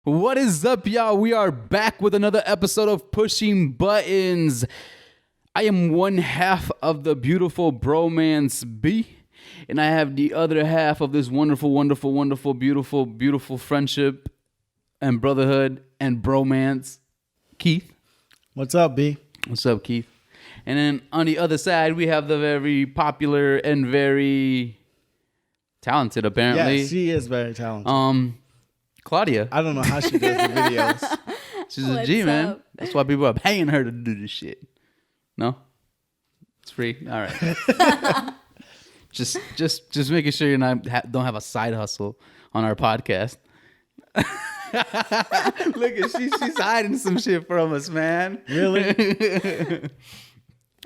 What is up, y'all? We are back with another episode of Pushing Buttons. I am one half of the beautiful bromance B, and I have the other half of this wonderful, wonderful, wonderful, beautiful, beautiful friendship and brotherhood and bromance, Keith. What's up, B? What's up, Keith? And then on the other side, we have the very popular and very talented, apparently. Yeah, she is very talented. Claudia. I don't know how she does the videos. She's a G, man. up? That's why people are paying her to do this shit. No? It's free? All right. just making sure you're not don't have a side hustle on our podcast. Look at she's hiding some shit from us, man. Really?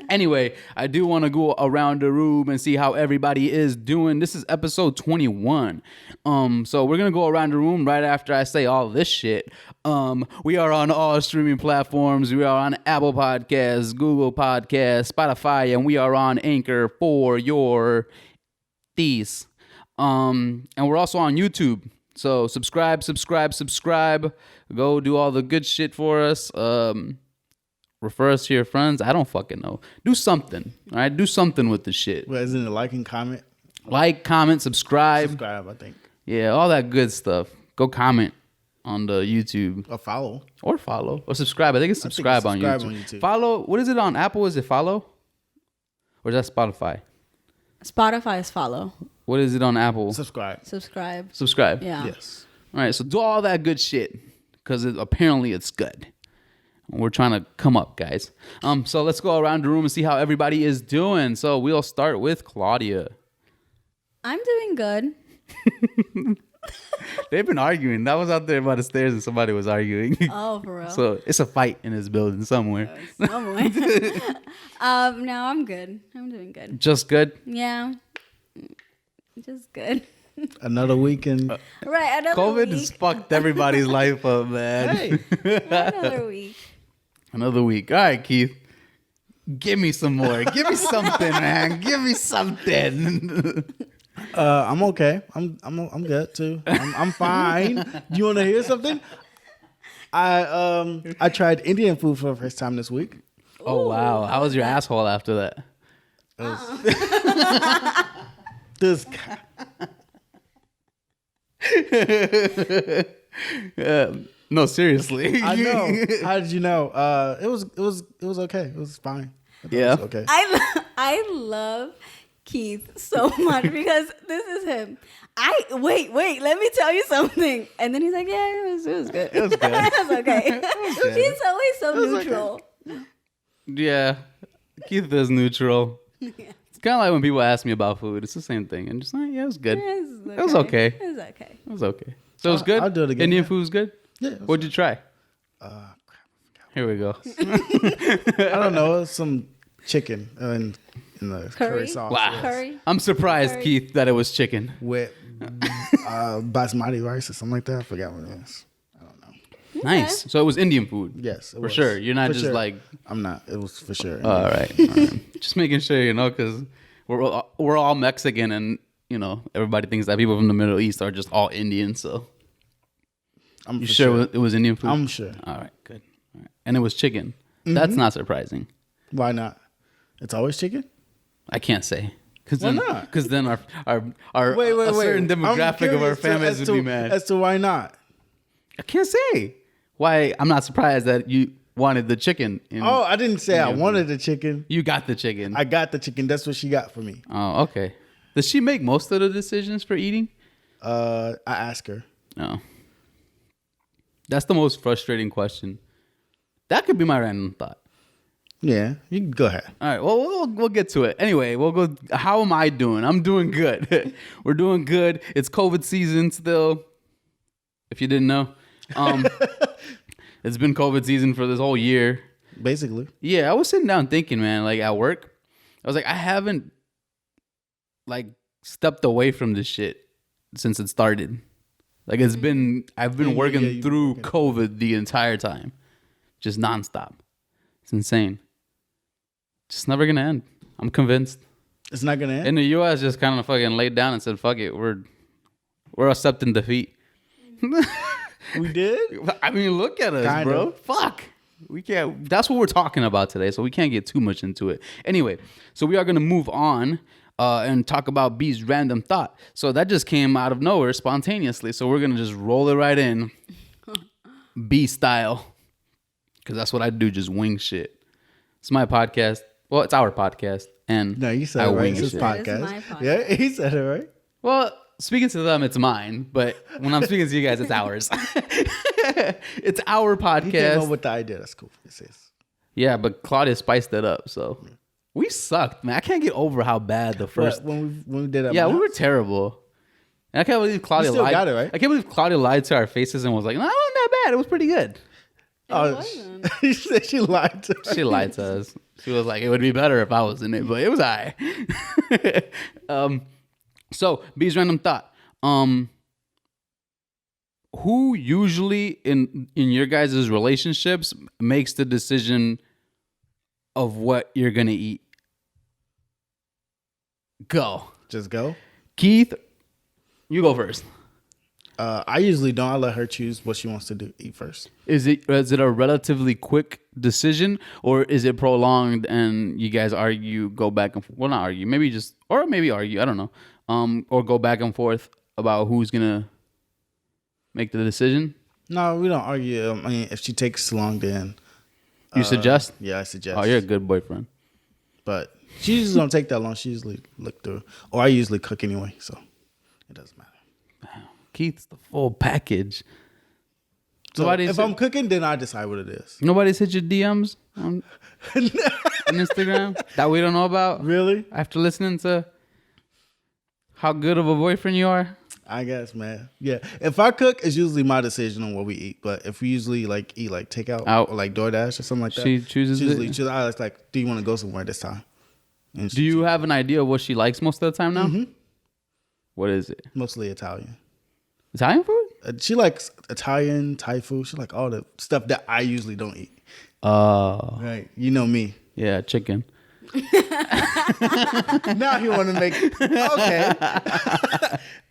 Anyway, I do want to go around the room and see how everybody is doing. This is episode 21. So we're gonna go around the room right after I say all this shit. We are on all streaming platforms. We are on Apple Podcasts, Google Podcasts, Spotify, and we are on Anchor for your these. And we're also on YouTube. So subscribe. Go do all the good shit for us. Refer us to your friends. I don't fucking know. Do something. All right? Do something with the shit. Well, isn't it like and comment? Like, comment, subscribe. Subscribe, I think. Yeah, all that good stuff. Go comment on the YouTube. Or follow. Or follow. Or subscribe. I think it's subscribe, on YouTube. Follow. What is it on Apple? Is it follow? Or is that Spotify? Spotify is follow. What is it on Apple? Subscribe. Subscribe. Yeah. Yes. All right, so do all that good shit. Because apparently it's good. We're trying to come up, guys. So let's go around the room and see how everybody is doing. So we'll start with Claudia. I'm doing good. They've been arguing. I was out there by the stairs and somebody was arguing. Oh, for real? So it's a fight in this building somewhere. Somewhere. No, I'm good. I'm doing good. Just good? Yeah. Just good. Another week and Right, another COVID week. has fucked everybody's life up, man. hey, Another week. Another week. All right, Keith. Give me some more. Give me something, man. Give me something. I'm okay. I'm good too. I'm fine. Do you want to hear something? I tried Indian food for the first time this week. Oh, wow. How was your asshole after that? This No, seriously. I know. How did you know? It was okay. It was fine. Yeah. It was okay. I love Keith so much because this is him. Wait, let me tell you something. And then he's like, yeah, it was good. It was good. It was okay. good. He's always so neutral. Yeah. Keith is neutral. It's kind of like when people ask me about food. It's the same thing. And just like, yeah, it was good. It was okay. It was okay. It was okay. So it was good? I'll do it again. Indian Yeah. food was good? Yeah. What'd you try? Crap. Here we go. I don't know. Some chicken in the curry Curry? sauce. Wow. yes. Curry. I'm surprised, Curry. Keith, that it was chicken. With basmati rice or something like that. I forgot what it is. I don't know. Nice. So it was Indian food. Yes, it For was. sure. You're not For just sure. like, I'm not. It was for sure. all right. All right. Just making sure, because we're all Mexican and, everybody thinks that people from the Middle East are just all Indian. So I'm you for sure it was Indian food? I'm sure. All right. Good. All right. And it was chicken. That's not surprising. Why not? It's always chicken. I can't say. Why not? Because then our Wait. a certain I'm demographic of our curious families as would be to- mad. As to why not? I can't say why. I'm not surprised that you wanted the chicken. Oh, I didn't say I Indian wanted the chicken. You got the chicken. I got the chicken. That's what she got for me. Oh, okay. Does she make most of the decisions for eating? I asked her. No. That's the most frustrating question. That could be my random thought. Yeah, you can go ahead. All right. Well, we'll get to it. Anyway, we'll go. How am I doing? I'm doing good. We're doing good. It's COVID season still. If you didn't know, it's been COVID season for this whole year. Basically, Yeah, I was sitting down thinking, man, like at work, I was like, I haven't like stepped away from this shit since it started. Like I've been working you've been through working. COVID the entire time, just nonstop. It's insane. It's never gonna end. I'm convinced. it's not gonna end. In the U.S., just kind of fucking laid down and said, "Fuck it, we're accepting defeat." We did? I mean, look at us, Kind bro. of. Fuck. We can't. That's what we're talking about today, so we can't get too much into it. Anyway, so we are gonna move on and talk about B's random thought. So that just came out of nowhere spontaneously. So we're gonna just roll it right in, B style, because that's what I do. Just wing shit. It's my podcast. Well, it's our podcast, and No, you said I it right. wing It's his shit. It is podcast. my podcast. Yeah, he said it right. Well, speaking to them, it's mine, but when I'm speaking to you guys, it's ours. It's our He came up podcast. with the idea. That's cool. This is. Yeah, but Claudia spiced it up, so we sucked, man. I can't get over how bad the first. But when we did that, Yeah, we were terrible. And I can't believe Claudia still lied. got it, right? I can't believe Claudia lied to our faces and was like, "No, it wasn't that bad. It was pretty good." Oh, wasn't. she said she lied to her. She lied to us. She was like, "It would be better if I was in it," but it was alright. So B's random thought. Who usually in your guys' relationships makes the decision of what you're gonna eat? Go, Just go. Keith. You go first. I usually don't. I let her choose what she wants to do. Eat first. Is it a relatively quick decision, or is it prolonged and you guys argue, go back and well, not argue, maybe just or maybe argue, I don't know, or go back and forth about who's gonna make the decision? No, we don't argue. I mean, if she takes long, then You suggest? yeah, I suggest. Oh, you're a good boyfriend. But she usually don't take that long. She usually look through, or I usually cook anyway, so it doesn't matter. Keith's the full package. So Nobody's- if I'm cooking, then I decide what it is. Nobody's hit your DMs on Instagram that we don't know about Really? after listening to how good of a boyfriend you are. I guess, man. Yeah. If I cook, it's usually my decision on what we eat. But if we usually like eat like takeout Out. or like DoorDash or something like that, She chooses usually it? I was like, do you want to go somewhere this time? And Do you have an idea of what she likes most of the time now? Mm-hmm. What is it? mostly Italian. Italian food? She likes Italian, Thai food. She like all the stuff that I usually don't eat. Oh, Right. You know me. yeah, chicken. Now he want to make okay.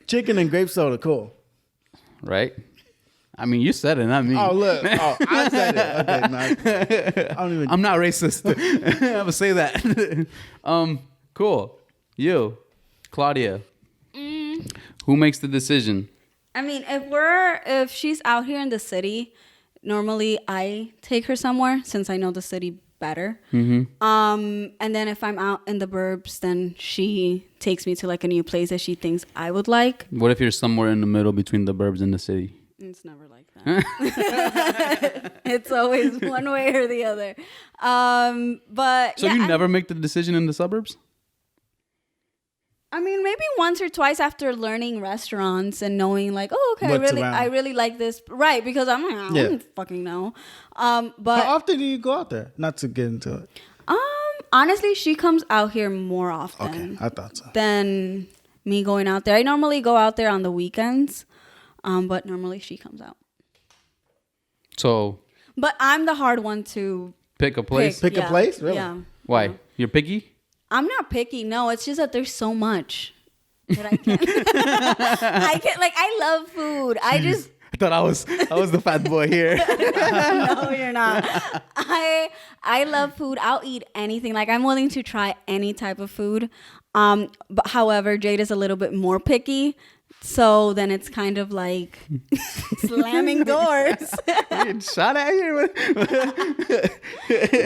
Chicken and grape soda, cool. Right? I mean, you said it, not me. Oh look, I said it. Okay, no, I don't even. I'm not racist. I'm gonna say that. Cool. You, Claudia. Who makes the decision? I mean, if she's out here in the city, normally I take her somewhere since I know the city better. And then if I'm out in the burbs, then she takes me to like a new place that she thinks I would like. What if you're somewhere in the middle between the burbs and the city? It's never like that. It's always one way or the other. But So yeah, you never make the decision in the suburbs? I mean, maybe once or twice after learning restaurants and knowing, like, oh, okay, What's around. I really like this, right? Because I'm like, I Yeah. don't fucking know. But How often do you go out there? Not to get into it. honestly, she comes out here more Okay, often I thought so. than me going out there. I normally go out there on the weekends, but normally she comes out. So But I'm the hard one to pick a place. Pick a place? Really? Yeah. Why? You're picky? I'm not picky. No, it's just that there's so much that I can't. I can't. Like, I love food. I just. I thought I was the fat boy here. No, you're not. I love food. I'll eat anything. Like, I'm willing to try any type of food. But however, Jade is a little bit more picky. So then it's kind of like slamming doors. Getting shot at here.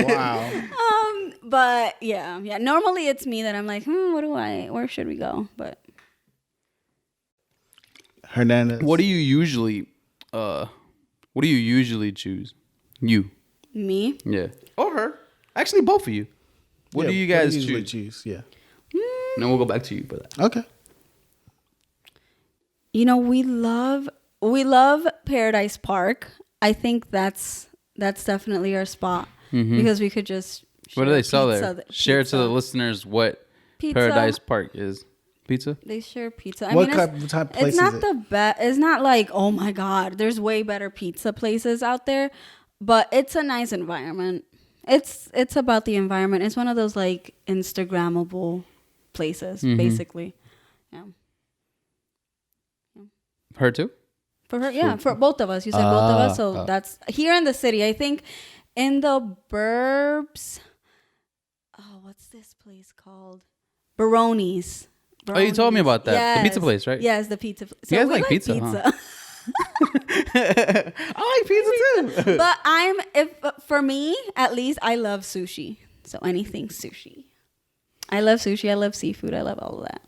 Wow. But yeah. Normally it's me that I'm like, where should we go? But Hernandez. What do you usually choose? You. me? Yeah. Or her. Actually, both of you. What Yeah, do you we guys usually choose? Yeah. And then we'll go back to you for that. Okay. You know, we love Paradise Park. I think that's definitely our spot because we could just. What do they sell pizza- there? Share to the pizza. listeners what Pizza. Paradise Park is. Pizza? They share pizza. What it's- type of place It's not is it? the best. It's not like, oh my god, there's way better pizza places out there, but it's a nice environment. It's about the environment. It's one of those like Instagrammable places, basically. Yeah. Her too? For her, yeah, for both of us. You said both of us, so that's here in the city. I think in the burbs. Oh, what's this place called? Baroni's. Oh, you told me about that. Yes. The pizza place, right? Yes, the pizza place. You guys we like pizza, huh? I like pizza too. But for me, at least, I love sushi. So anything sushi. I love sushi. I love seafood. I love all of that.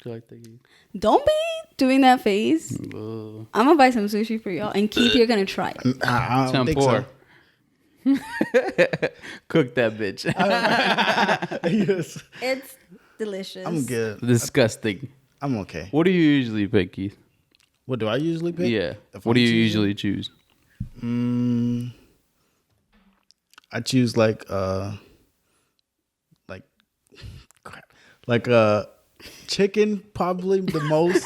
Do you like that? Don't be doing that face. Ugh. I'm gonna buy some sushi for y'all, and Keith, you're gonna try it. I don't think so. Cook that bitch. Yes. It's delicious. I'm good. Disgusting. I'm okay. What do you usually pick, Keith? What do I usually pick? Yeah. If What I'm do you choosing? usually choose? I choose like crap. Like chicken probably the most.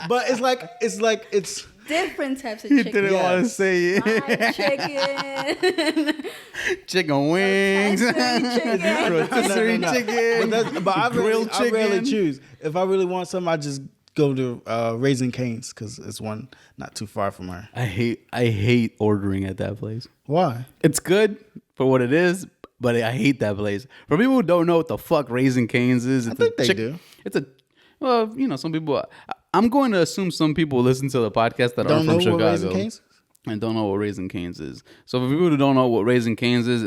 But it's Different types of He chicken. didn't want to Yes. say it. Fried chicken. Chicken wings. Rotisserie No. chicken. But I grilled I rarely chicken. choose. If I really want something, I just go to Raising Cane's because it's one not too far from her. I hate ordering at that place. Why? It's good for what it is, but I hate that place. For people who don't know what the fuck Raising Cane's is, it's think they do. It's some people. I'm going to assume some people listen to the podcast that Don't aren't from know what Chicago Raising Cane's is? and don't know what Raising Cane's is. So for people who don't know what Raising Cane's is,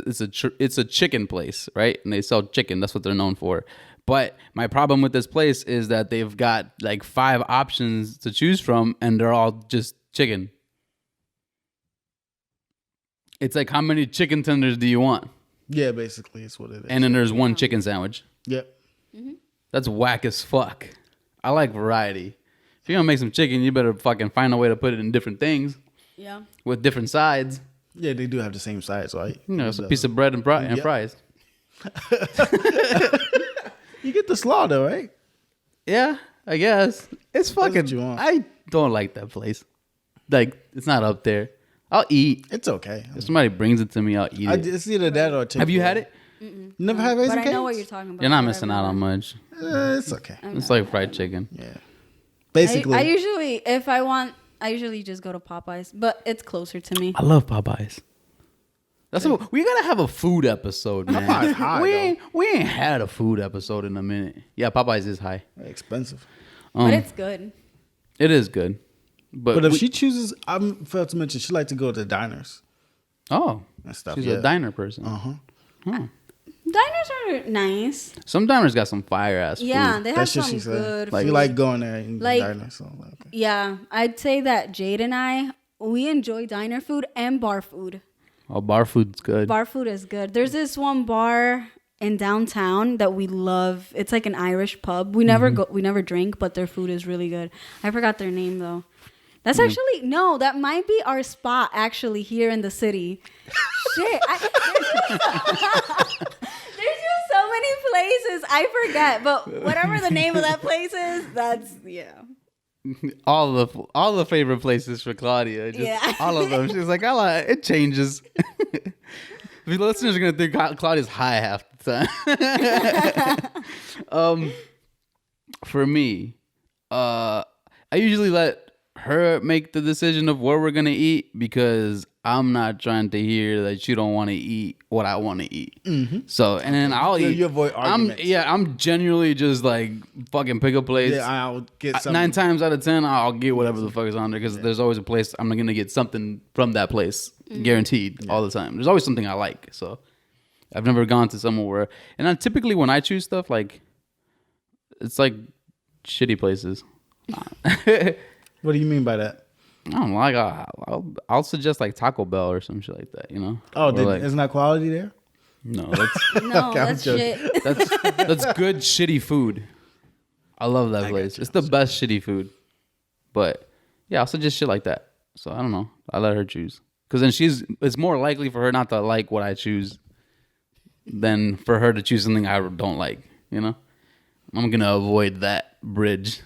it's a chicken place, right? And they sell chicken. That's what they're known for. But my problem with this place is that they've got like 5 options to choose from, and they're all just chicken. It's like, how many chicken tenders do you want? Yeah, basically, it's what it is. And then there's one chicken sandwich. Yep. That's whack as fuck. I like variety. If you're gonna make some chicken, you better fucking find a way to put it in different things Yeah. with different sides. Yeah, they do have the same size, right? You know, it's a piece of bread and, and Yep. fries. You get the slaw though, right? Yeah, I guess. It's fucking. what you want. I don't like that place. Like, it's not up there. I'll eat. It's okay. If somebody brings it to me, I'll eat it. It's either that or Chick-fil-A. Have you had it? Never had Raising But I Cane's? know what you're talking about. You're not but missing I've out on never- much. It's okay. It's like fried chicken. Yeah. Basically, I usually, if I want, I usually just go to Popeyes, but it's closer to me. I love Popeyes. That's what we gotta have a food episode, man. Popeye's high, we ain't had a food episode in a minute. Yeah, Popeyes is high. expensive. But it's good. It is good, But if she chooses, I failed to mention she like to go to diners oh, and stuff. she's yeah. a diner person. Diners are nice. Some diners got some fire ass food. Yeah, they have That's what some she said. good Like, food. you like going there and Like- diners. So like, okay. Yeah, I'd say that Jade and I, we enjoy diner food and bar food. Oh, bar food's good. Bar food is good. There's this one bar in downtown that we love. It's like an Irish pub. We never go, we never drink, but their food is really good. I forgot their name though. That's actually no, that might be our spot actually here in the city. Shit, there's just so many places I forget, but whatever the name of that place is, that's yeah. all the favorite places for Claudia. Just Yeah. all of them. She's like, I like it changes. The listeners are gonna think Claudia's high half the time. For me, I usually let her make the decision of where we're gonna eat because I'm not trying to hear that you don't want to eat what I want to eat. So, and then I'll eat. You avoid arguments. I'm genuinely just like fucking pick a place. Yeah, I'll get something. 9 times out of 10, I'll get whatever the fuck is on there because there's always a place I'm gonna get something from that place, guaranteed all the time. There's always something I like. So I've never gone to somewhere where, and then typically when I choose stuff, like it's like shitty places. What do you mean by that? I don't know, like I'll suggest like Taco Bell or some shit like that, you know? Oh, Or like, isn't that quality there? no, that's No, Okay, I'm that's joking. shit. that's good shitty food. I love that place. It's the best shitty food. But yeah, I'll suggest shit like that. So I don't know. I let her choose. Because then it's more likely for her not to like what I choose than for her to choose something I don't like, you know? I'm going to avoid that bridge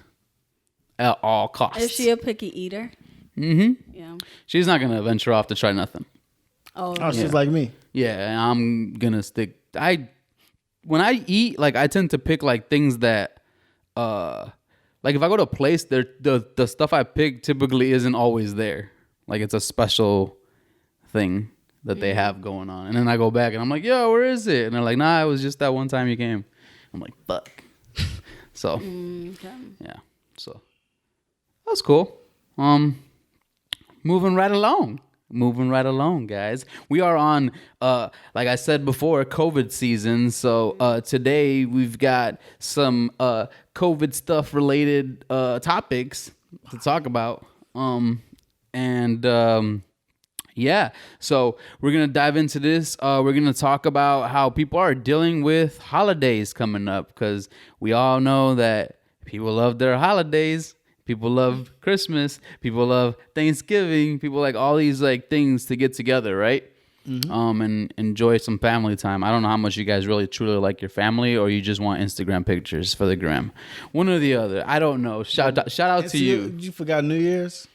at all costs. Is she a picky eater? Mm-hmm. Yeah. She's not going to venture off to try nothing. Oh, Oh, she's like me. Yeah, and I'm gonna stick. When I eat, like I tend to pick like things that, like if I go to a place, the stuff I pick typically isn't always there. Like it's a special thing that they have going on, and then I go back and I'm like, yo, where is it? And they're like, nah, it was just that one time you came. I'm like, fuck. So Okay. yeah, so that's cool. Moving right along, guys. We are on, like I said before, COVID season. So today we've got some COVID stuff related topics to talk about. Yeah, so we're gonna dive into this. We're gonna talk about how people are dealing with holidays coming up, because we all know that people love their holidays. People love Christmas. People love Thanksgiving. People like all these like things to get together, right? And enjoy some family time. I don't know how much you guys really truly like your family, or you just want Instagram pictures for the gram. One or the other. I don't know. Shout out to you. You forgot New Year's?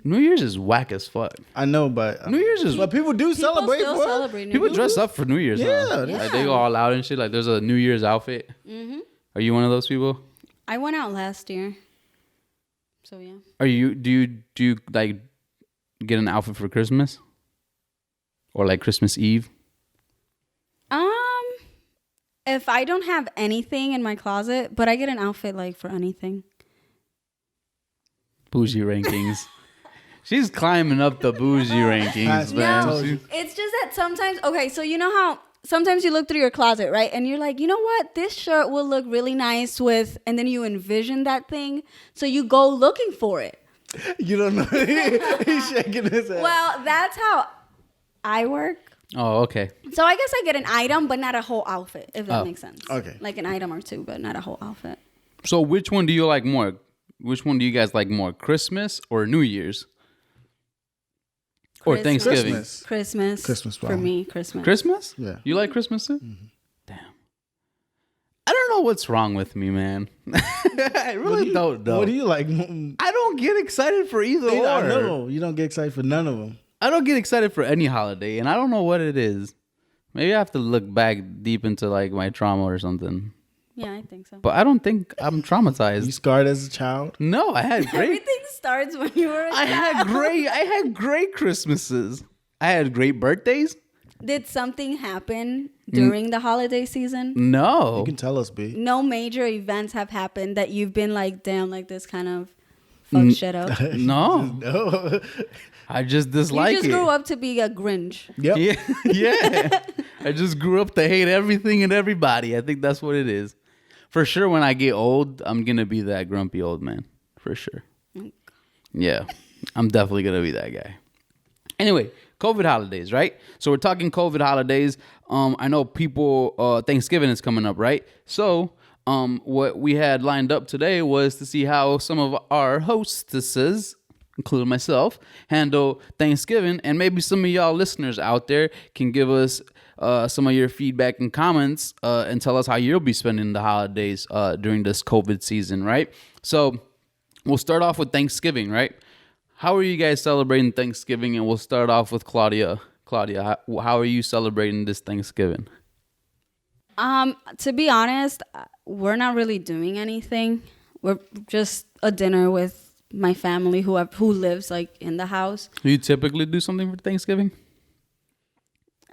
New Year's is whack as fuck. I know, but New Year's is. but people do People celebrate. still bro. celebrate New People Year's. dress up for New Year's. Yeah, Huh? yeah. Like, they go all out and shit. Like there's a New Year's outfit. Are you one of those people? I went out last year. So yeah. Are you? Do you like get an outfit for Christmas, or like Christmas Eve? If I don't have anything in my closet, but I get an outfit like for anything. Bougie rankings. She's climbing up the bougie rankings, man. told you. It's just that sometimes, okay, so you know how sometimes you look through your closet, right? And you're like, you know what? This shirt will look really nice with, and then you envision that thing. So you go looking for it. You don't know. He's shaking his head. Well, that's how I work. Oh, okay. So I guess I get an item, but not a whole outfit, if that makes sense. Okay. Like an item or two, but not a whole outfit. So which one do you like more? Which one do you guys like more, Christmas or New Year's? Or Christmas. Thanksgiving? Christmas for probably. me, Christmas. Christmas? Yeah. You like Christmas too? Damn. I don't know what's wrong with me, man. I really don't know. What do you like? I don't get excited for either or. No, you don't get excited for none of them. I don't get excited for any holiday, and I don't know what it is. Maybe I have to look back deep into like my trauma or something. Yeah, I think so. But I don't think I'm traumatized. You scarred as a child? No, I had great. Everything starts when you were a I child. had great Christmases. I had great birthdays. Did something happen during the holiday season? No. You can tell us, B. No major events have happened that you've been like, damn, like this kind of fuck shit up. No. No. I just You dislike just it. grew up to be a Grinch. Yep. Yeah, yeah. I just grew up to hate everything and everybody. I think that's what it is. For sure, when I get old, I'm gonna be that grumpy old man. For sure. Yeah, I'm definitely gonna be that guy. Anyway, COVID holidays, right? So we're talking COVID holidays. I know people. Thanksgiving is coming up, right? So, what we had lined up today was to see how some of our hostesses, including myself, handle Thanksgiving, and maybe some of y'all listeners out there can give us some of your feedback and comments and tell us how you'll be spending the holidays during this COVID season, right? So we'll start off with Thanksgiving, right? How are you guys celebrating Thanksgiving? And we'll start off with Claudia. Claudia, how are you celebrating this Thanksgiving? To be honest, we're not really doing anything. We're just a dinner with my family who lives like in the house. Do you typically do something for Thanksgiving?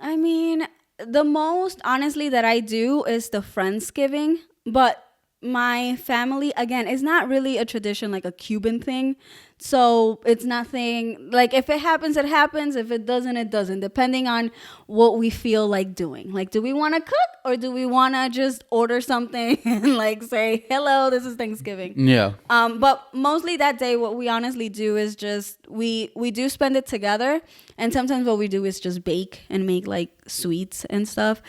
I mean, the most honestly that I do is the Friendsgiving, but my family, again, is not really a tradition like a Cuban thing. So it's nothing like if it happens, it happens. If it doesn't, it doesn't, depending on what we feel like doing. Like, do we want to cook or do we want to just order something and like say, hello, this is Thanksgiving? Yeah. But mostly that day, what we honestly do is just we do spend it together, and sometimes what we do is just bake and make like sweets and stuff.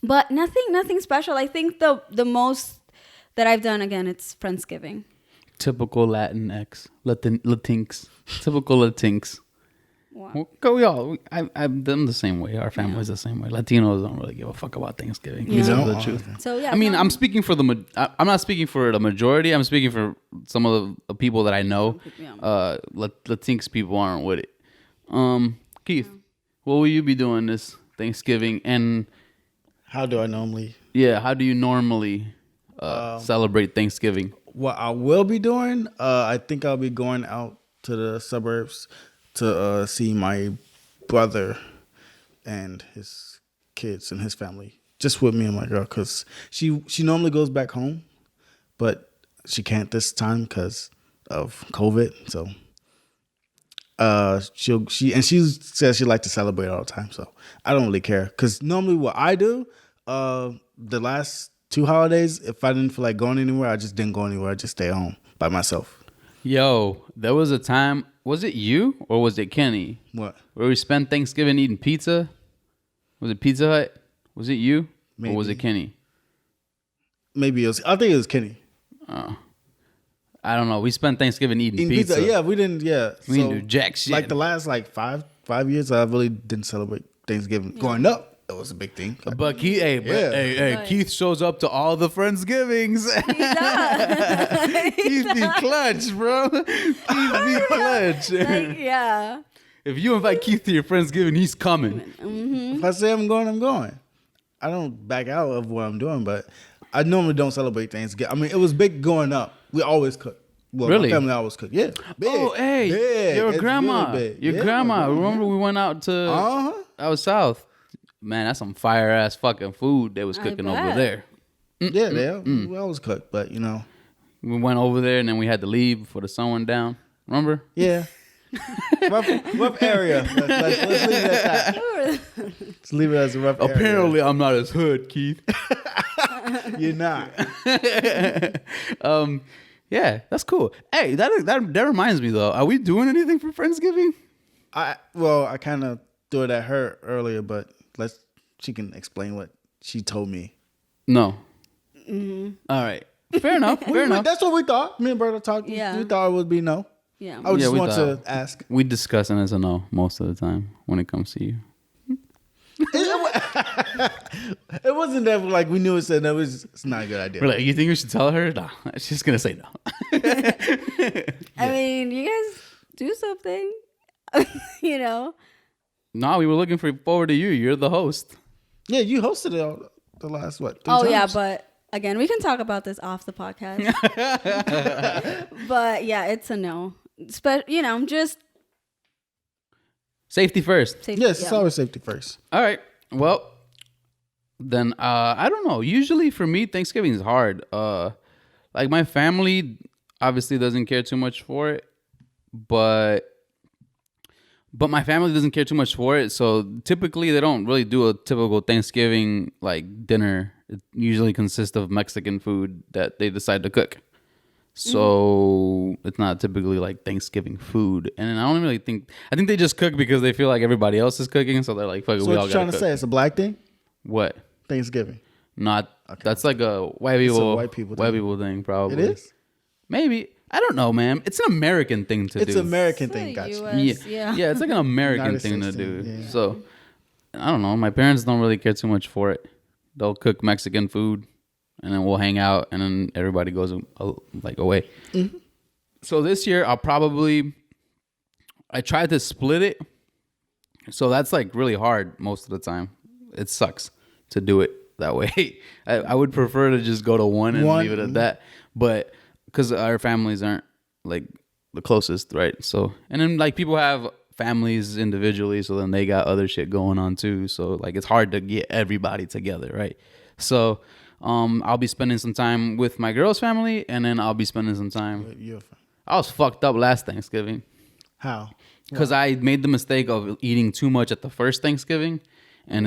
But nothing special. I think the most that I've done, again, it's Friendsgiving. Typical Latinx, Latinx, typical Latinx. Wow. Go y'all. I'm the same way. Our family's the same way. Latinos don't really give a fuck about Thanksgiving. Yeah. To tell No? the truth. So yeah. I mean, no, I'm speaking for I'm not speaking for the majority. I'm speaking for some of the people that I know. Yeah. Latinx people aren't with it. Keith, what will you be doing this Thanksgiving? And How do I normally? yeah, how do you normally celebrate Thanksgiving? What I will be doing, I think I'll be going out to the suburbs to see my brother and his kids and his family, just with me and my girl, because she normally goes back home, but she can't this time because of COVID. So she says she like to celebrate all the time. So I don't really care, because normally what I do, the last 2 holidays, if I didn't feel like going anywhere, I just didn't go anywhere. I just stay home by myself. Yo, there was a time. Was it you or was it Kenny? What? Where we spent Thanksgiving eating pizza? Was it Pizza Hut? Was it you or was it Kenny? Maybe it was. I think it was Kenny. I don't know. We spent Thanksgiving eating pizza. Yeah, we didn't. Yeah, We didn't do jack shit. Like the last five years, I really didn't celebrate Thanksgiving. Growing up, it was a big thing. But Keith, Keith shows up to all the Friendsgivings. Keith be clutch, bro. Keith be clutch. Like, yeah. If you invite Keith to your Friendsgiving, he's coming. Mm-hmm. If I say I'm going, I'm going. I don't back out of what I'm doing, but I normally don't celebrate Thanksgiving. I mean, it was big growing up. We always cook. Well, Really? My family always cook. Yeah. Big. Oh, hey, Big. your It's grandma. really big. Your Yeah, grandma. my grandma. Remember we went out to out south. Man, that's some fire ass fucking food they was cooking over bet. there. Yeah, we always cook, but you know. We went over there and then we had to leave before the sun went down. Remember? Yeah. rough area. Let's leave it at that. Let's leave it as a rough area. Apparently, I'm not as hood, Keith. You're not. Yeah, that's cool. Hey, that reminds me though. Are we doing anything for Friendsgiving? I kind of threw it at her earlier, but she can explain what she told me. No. All right. Fair enough. Fair enough. That's what we thought. Me and Berta talked. Yeah. We thought it would be no. Yeah. I would Yeah, just we want thought. to ask. We discuss it as a no most of the time when it comes to you. It wasn't that like we knew it said no. It's not a good idea. We're like, you think we should tell her? No, she's gonna say no. I mean, you guys do something, you know. No, we were looking forward to you. You're the host. Yeah, you hosted it all the last what? 3 Oh times? yeah, but again, we can talk about this off the podcast. But yeah, it's a no. You know, just Safety first. safety. Yes, yeah. it's always safety first. All right. Well, then I don't know. Usually for me, Thanksgiving is hard. Like my family obviously doesn't care too much for it, but my family doesn't care too much for it. So typically they don't really do a typical Thanksgiving like dinner. It usually consists of Mexican food that they decide to cook. So it's not typically like Thanksgiving food. And I don't really think, I think they just cook because they feel like everybody else is cooking. So they're like, fuck it, So we what all you gotta trying to cook. say? It's a black thing? What? Thanksgiving. Not, Okay. that's like a white It's a people, white people thing. probably. It is? Maybe. I don't know, man. It's an American thing to It's do. an American It's a thing, gotcha. US, yeah. Yeah, it's like an American United thing to States do. thing, yeah. So, I don't know. My parents don't really care too much for it. They'll cook Mexican food, and then we'll hang out, and then everybody goes like away. Mm-hmm. So this year, I tried to split it. So that's like really hard most of the time. It sucks to do it that way. I would prefer to just go to one and leave it at that. But because our families aren't like the closest, right? So, and then like people have families individually, so then they got other shit going on too. So like it's hard to get everybody together, right? So I'll be spending some time with my girl's family, and then I'll be spending some time. I was fucked up last Thanksgiving How? because I made the mistake of eating too much at the first Thanksgiving, and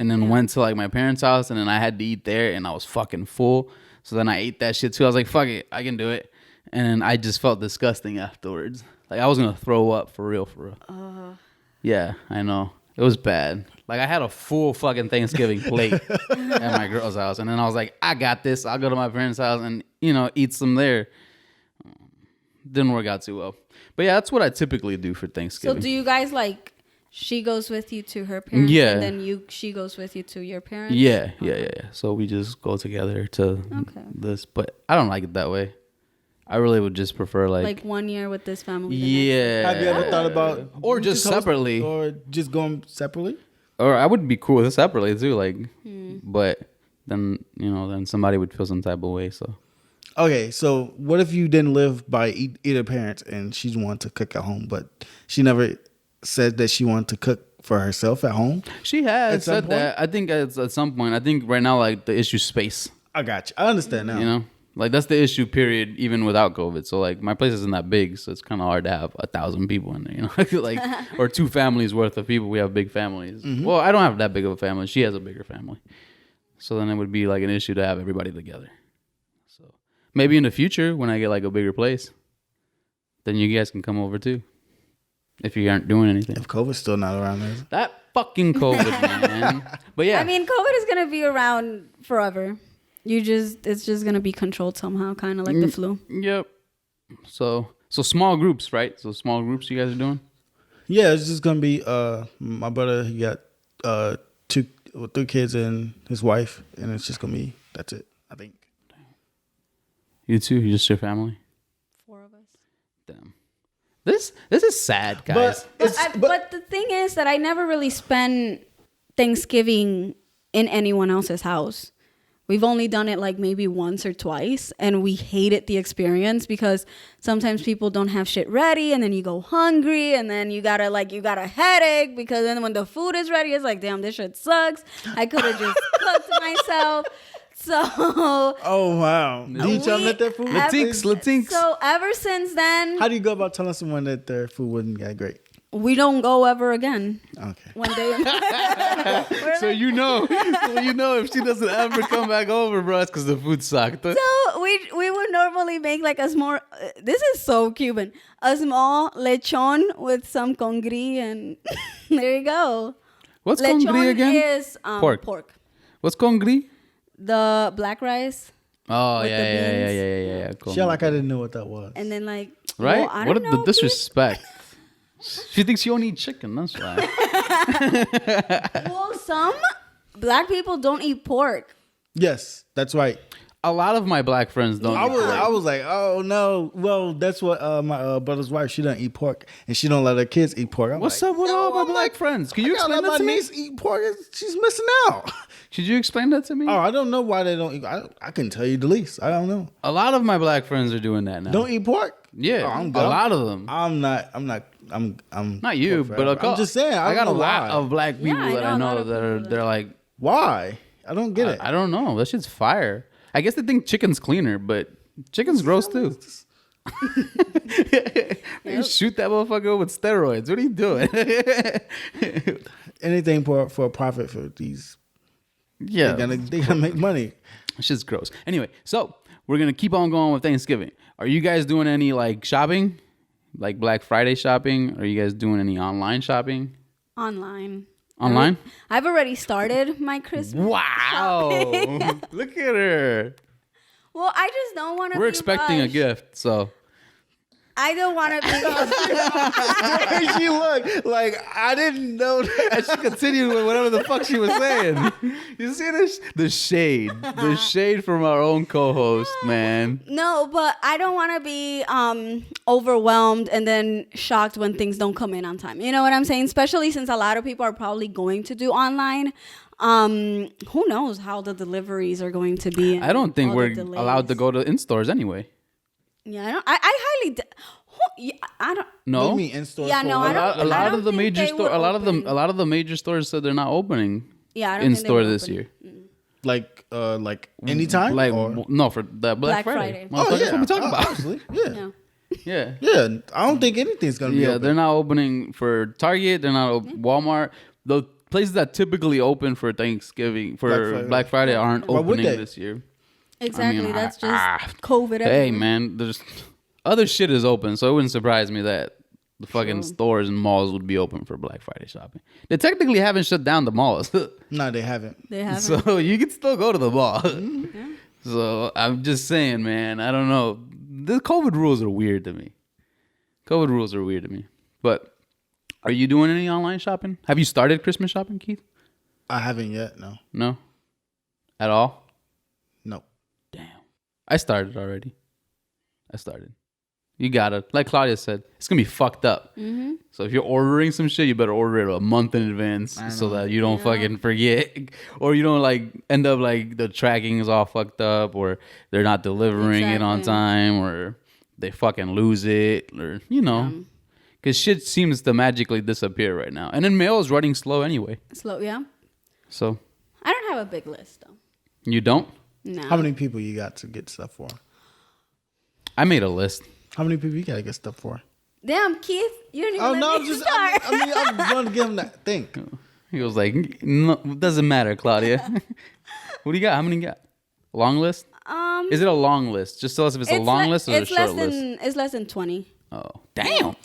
then went to like my parents' house, and then I had to eat there, and I was fucking full. So then I ate that shit too. I was like, fuck it, I can do it. And then I just felt disgusting afterwards. Like I was gonna throw up for real. Yeah, I know. It was bad. Like I had a full fucking Thanksgiving plate at my girl's house, and then I was like, I got this. I'll go to my parents' house and eat some there. Didn't work out too well. But yeah, that's what I typically do for So Thanksgiving. do you guys like? She goes with you to her parents, Yeah. and then she goes with you to your parents. Yeah. So we just go together to this, but I don't like it that way. I really would just prefer Like 1 year with this family. the next. yeah. Have you ever thought about Or just host- separately. or just going separately? Or I would be cool with it separately too, like, but then then somebody would feel some type of way. So Okay, so what if you didn't live by either parent and she wanted to cook at home, but she never said that she wanted to cook for herself at home? she had At some said that. I think at some point. I think right now, like, the issue space. I got you. I understand now. Like, that's the issue, period, even without COVID. So, like, my place isn't that big, so it's kind of hard to have 1,000 people in there, like, or 2 families worth of people. We have big families. Well, I don't have that big of a family. She has a bigger family. So then it would be like an issue to have everybody together. So maybe in the future, when I get like a bigger place, then you guys can come over too. If you aren't doing anything. If COVID's still not around there. That fucking COVID, man. But yeah. I mean, COVID is gonna be around forever. It's just gonna be controlled somehow, kind of like the flu. Yep. So small groups, right? So small groups you guys are doing? Yeah, it's just gonna be my brother. He got 3 kids and his wife, and it's just gonna be that's it. I think. You too? You just your family? 4 of us. Damn. This is sad, guys. But the thing is that I never really spend Thanksgiving in anyone else's house. We've only done it like maybe once or twice, and we hated the experience because sometimes people don't have shit ready, and then you go hungry, and then you got a headache because then when the food is ready, it's like, damn, this shit sucks. I could have just cooked myself. So Oh wow! Do you tell them that their food? Latinx. So ever since then, How do you go about telling someone that their food wasn't that great? we don't go ever again. Okay. One day. So you know if she doesn't ever come back over, bro, it's because the food sucked. So we would normally make like a small. This is so Cuban. A small lechon with some congri, and there you go. What's Lechon congri again? is Pork. What's congri? The black rice, Oh With the yeah. She like I didn't know what that was. and then like Right? well, I What don't the know, dude. disrespect? She thinks you don't eat chicken. That's why. Well, some black people don't eat pork. Yes, that's right. A lot of my black friends don't. I eat pork. was like, oh no. Well, that's what my brother's wife. She doesn't eat pork, and she don't let her kids eat pork. I'm What's like, up with yo, all my I'm black friends? Can you I gotta explain let that to my me? niece eat pork. She's missing out. Could you explain that to me? Oh, I don't know why they don't eat. I couldn't tell you the least. I don't know. A lot of my black friends are doing that now. Don't eat pork. Yeah, Oh, I'm a good. lot of them. I'm not. Not you, pork but forever. I'm just saying. I got a don't know lot why. of black people I that know I a lot know of that are people they're like, Why? I don't get it. I don't know. That shit's fire. I guess they think chicken's cleaner, but chicken's gross too. You shoot that motherfucker with steroids. What are you doing? Anything for a profit for these. Yeah, They gotta make money. shit's gross. Anyway, so we're gonna keep on going with Thanksgiving. Are you guys doing any like shopping, like Black Friday shopping? Are you guys doing any online shopping? Online. Online? I've already started my Christmas. Wow! Look at her. Well, I just don't want to. We're expecting a rushed. gift, so I don't want to be. She looked like I didn't know that. and she continued with whatever the fuck she was saying. You see this? The shade from our own co-host, man. No, but I don't want to be overwhelmed and then shocked when things don't come in on time. You know what I'm saying? Especially since a lot of people are probably going to do online. Who knows how the deliveries are going to be? I don't think all we're the allowed to delays. go to in stores anyway. Yeah, I don't. I highly. I don't. No, What do you mean in store? Yeah, no, I don't- a lot I of the don't think major they store, would a lot of open. the major stores said they're not opening Yeah, I don't in think they store will this open. year. Like anytime? Like or? no, for the Black Black Friday. Friday. Motherfucker, that's what we talking about. Obviously. Yeah. Yeah. Yeah, Yeah. I don't think anything's gonna be yeah, open. they're not opening for Target. They're not Walmart. The places that typically open for Thanksgiving for Black Friday aren't Why would opening they? this year. Exactly. That's just COVID. Hey everywhere. man, there's other shit is open, so it wouldn't surprise me that the fucking stores and malls would be open for Black Friday shopping. They technically haven't shut down the malls, No, they haven't. They haven't. so you can still go to the mall. So I'm just saying, man, I don't know. The COVID rules are weird to me. But are you doing any online shopping? Have you started Christmas shopping, Keith? I haven't yet. No. No, at all. No. Damn, I started already. You gotta, like Claudia said, it's gonna be fucked up. Mm-hmm. So if you're ordering some shit, you better order it a month in advance so that you don't fucking forget, or you don't like end up like the tracking is all fucked up, or they're not delivering it on time, or they fucking lose it, or because shit seems to magically disappear right now, and then mail is running slow anyway. Slow, yeah. So I don't have a big list though. you don't? No. How many people you got to get stuff for? I made a list. How many people you got to get stuff for? Damn, Keith, you didn't even let me start. I want to give him that. Think. He was like, no, doesn't matter, Claudia. What do you got? How many you got? Long list? Is it a long list? Just tell us if it's a long list or a short list. It's less than 20. Oh, damn.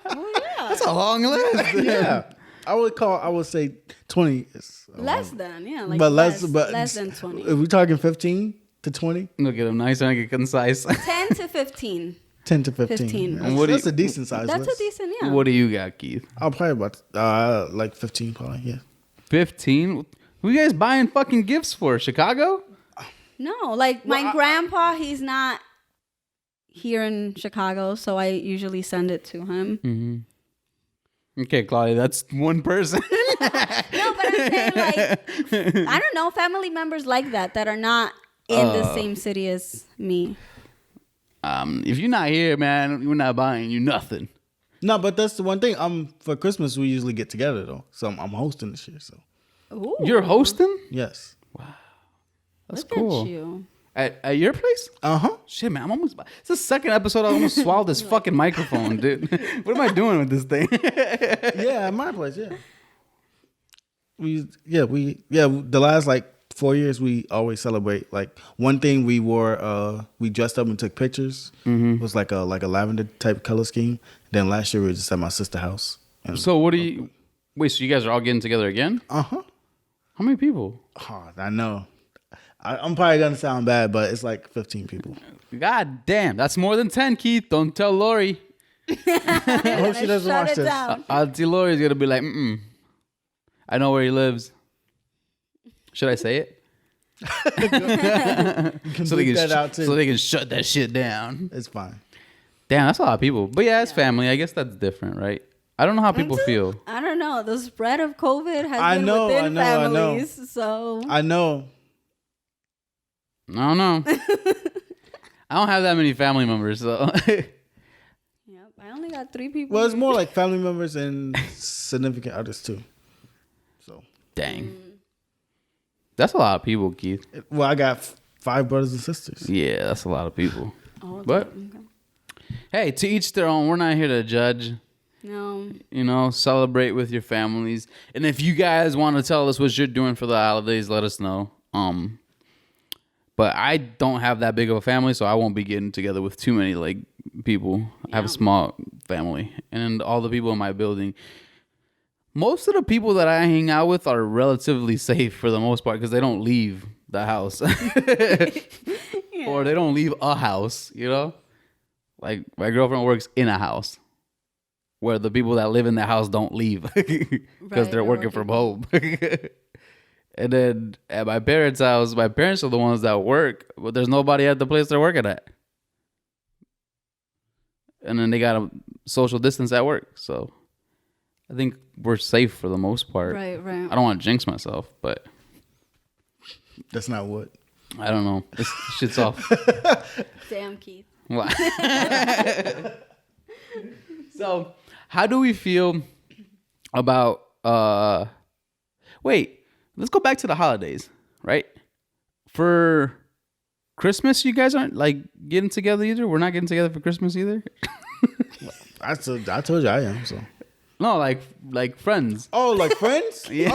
Oh yeah. That's a long list. Yeah. I would say 20 is Less than, yeah. Like but less than 20. If we're talking 15 to 20, Look at him, nice and concise. 10 to 15. 10 to 15. 15. That's, What do that's you- a decent size That's list. a decent, yeah. What do you got, Keith? I'll probably about like 15 probably, yeah. 15? Who you guys buying fucking gifts for? Chicago? No, like my grandpa, he's not here in Chicago, so I usually send it to him. Mm-hmm. Okay, Claudia, that's one person. No, but I'm saying like, I don't know, family members like that are not in the same city as me. If you're not here, man, we're not buying you nothing. No, but that's the one thing. For Christmas we usually get together though. So I'm hosting this year, so Ooh, You're hosting? yes. That's look cool. at you. At your place? Uh-huh. Shit, man, it's the second episode. I almost swallowed this fucking microphone, dude. What am I doing with this thing? Yeah, at my place, yeah. The last like 4 years we always celebrate. Like one thing we wore, we dressed up and took pictures. It was like a lavender type color scheme. Then last year we were just at my sister's house. And, So what do you... Wait, so you guys are all getting together again? uh-huh. How many people? Oh, I know. I'm probably gonna sound bad, but it's like 15 people. God damn, that's more than 10, Keith. Don't tell Lori. I hope she doesn't Shut watch it this. down. Auntie Lori's gonna be like, I know where he lives. Should I say it? You can bleep that out too. so they can shut that shit down. It's fine. Damn, that's a lot of people. But yeah, it's family. I guess that's different, right? I don't know how people feel. I don't know. The spread of COVID has I been know, within I know. families, so I know. I don't know. I don't have that many family members, so yep. I only got 3 people. Well, it's more like family members and significant others too. So, dang. That's a lot of people, Keith. well, I got 5 brothers and sisters. Yeah, that's a lot of people. Oh, But okay. hey, to each their own. We're not here to judge. No. Celebrate with your families. And if you guys want to tell us what you're doing for the holidays, let us know. But I don't have that big of a family, so I won't be getting together with too many like people. I have a small family, and all the people in my building. Most of the people that I hang out with are relatively safe for the most part because they don't leave the house, or they don't leave a house. Like my girlfriend works in a house where the people that live in the house don't leave because they're working from home. And then at my parents' house, my parents are the ones that work, but there's nobody at the place they're working at. And then they got a social distance at work. So I think we're safe for the most part. Right. I don't want to jinx myself, but That's not what. I don't know. This shit's off. Damn, Keith. Why? So how do we feel about wait, let's go back to the holidays, right? For Christmas, you guys aren't like getting together either? We're not getting together for Christmas either? I told you I am. So. No, like friends. Oh, like friends? Yeah.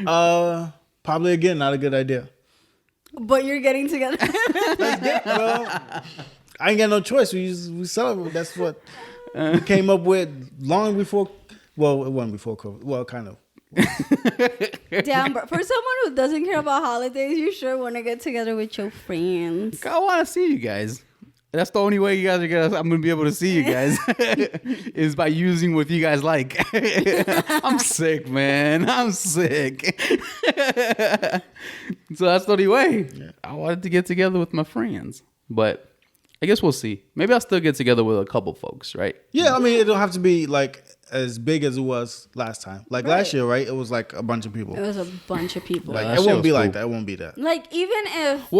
Oh, probably again not a good idea. But you're getting together. Well, I ain't got no choice. We celebrate. That's what we came up with long before. Well, it wasn't before COVID. Well, kind of. Damn, bro. For someone who doesn't care about holidays, you sure want to get together with your friends. I want to see you guys. That's the only way you guys are gonna. I'm gonna be able to see you guys is by using what you guys like. I'm sick, man. I'm sick. So that's the only way. Yeah. I wanted to get together with my friends, but I guess we'll see. Maybe I'll still get together with a couple folks, right? Yeah, I mean, it don't have to be like as big as it was last time. Like last year, right? It was like a bunch of people. It was a bunch of people. Like it won't be like that. It won't be that. Like even if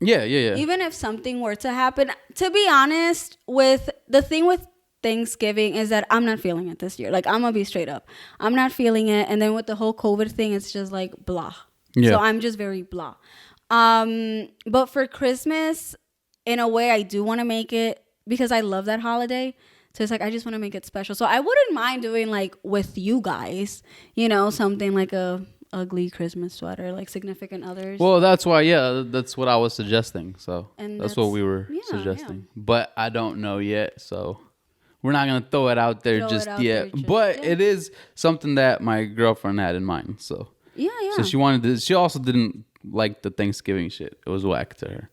Yeah. Even if something were to happen, to be honest, with the thing with Thanksgiving is that I'm not feeling it this year. Like I'm gonna be straight up, I'm not feeling it. And then with the whole COVID thing, it's just like blah. Yeah. So I'm just very blah. But for Christmas, in a way, I do want to make it because I love that holiday. So it's like I just want to make it special. So I wouldn't mind doing like with you guys, you know, something like a ugly Christmas sweater, like significant others. Well, that's why, that's what I was suggesting. So that's what we were suggesting. Yeah. But I don't know yet, so we're not gonna throw it out there just yet. But it is something that my girlfriend had in mind. So yeah. So she wanted to. She also didn't like the Thanksgiving shit. It was whack to her.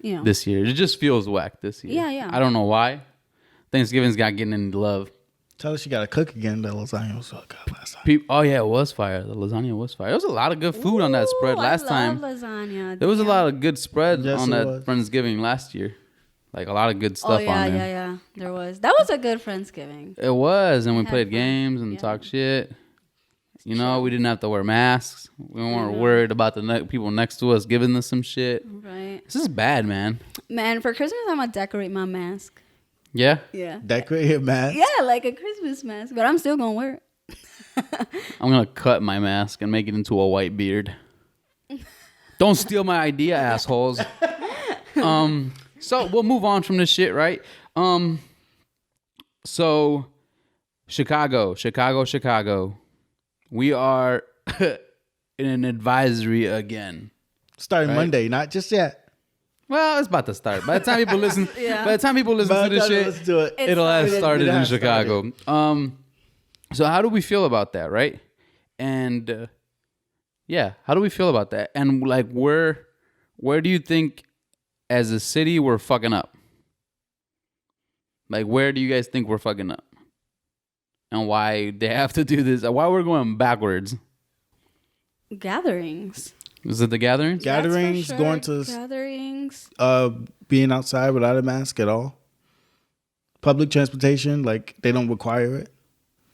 Yeah. This year, it just feels whack this year. Yeah. I don't know why. Thanksgiving's got getting into love. Tell her she got to cook again. That lasagna was so good last time. Oh, yeah, it was fire. The lasagna was fire. There was a lot of good food on that spread last time. Lasagna. There was a lot of good spread on that Friendsgiving last year. Like a lot of good stuff on there. Yeah. There was. That was a good Friendsgiving. It was. And we played games and talked shit. You know, we didn't have to wear masks. We weren't worried about the people next to us giving us some shit. Right. This is bad, man. Man, for Christmas, I'm going to decorate my mask. Yeah? Yeah. Decorate your mask? Yeah, like a Christmas mask. But I'm still going to wear it. I'm going to cut my mask and make it into a white beard. Don't steal my idea, assholes. So we'll move on from this shit, right? So Chicago. We are in an advisory again. Starting Monday, not just yet. Well, it's about to start. By the time people listen, to this shit, it'll have started in Chicago. So how do we feel about that, right? And how do we feel about that? And like, where do you think, as a city, we're fucking up? Like, where do you guys think we're fucking up? And why they have to do this? Why we're going backwards? Gatherings. Is it the gatherings? Gatherings, going to gatherings. Being outside without a mask at all. Public transportation, like they don't require it.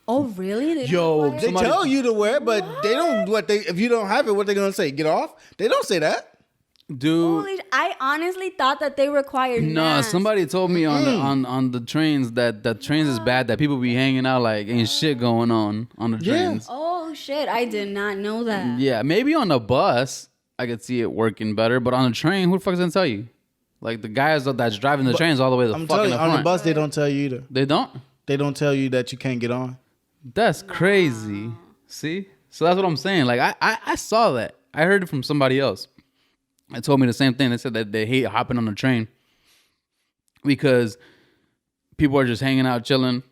Oh, really? They tell you to wear it, but they don't. If you don't have it, what they gonna say? Get off? They don't say that. Dude, I honestly thought that they required masks. Somebody told me on the trains that the trains is bad, that people be hanging out like ain't shit going on the trains. Oh shit, I did not know that. Yeah, maybe on the bus I could see it working better, but on the train, who the fuck's gonna tell you? Like the guys that's driving the trains all the way to the fucking front. On the bus, they don't tell you either. They don't? They don't tell you that you can't get on. That's crazy. See? So that's what I'm saying. Like I saw that. I heard it from somebody else. They told me the same thing. They said that they hate hopping on the train because people are just hanging out, chilling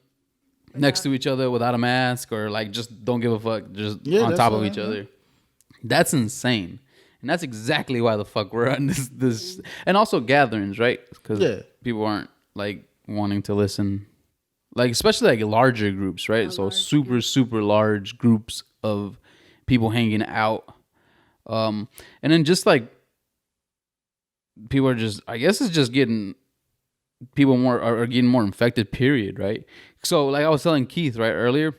next to each other without a mask, or like just don't give a fuck, just on top of each other. That's insane. And that's exactly why the fuck we're on this. And also gatherings, right? Because people aren't like wanting to listen, like especially like larger groups, right? So super large groups of people hanging out. And then just like people are just, I guess it's just getting people are getting more infected, period, right? So like I was telling Keith right earlier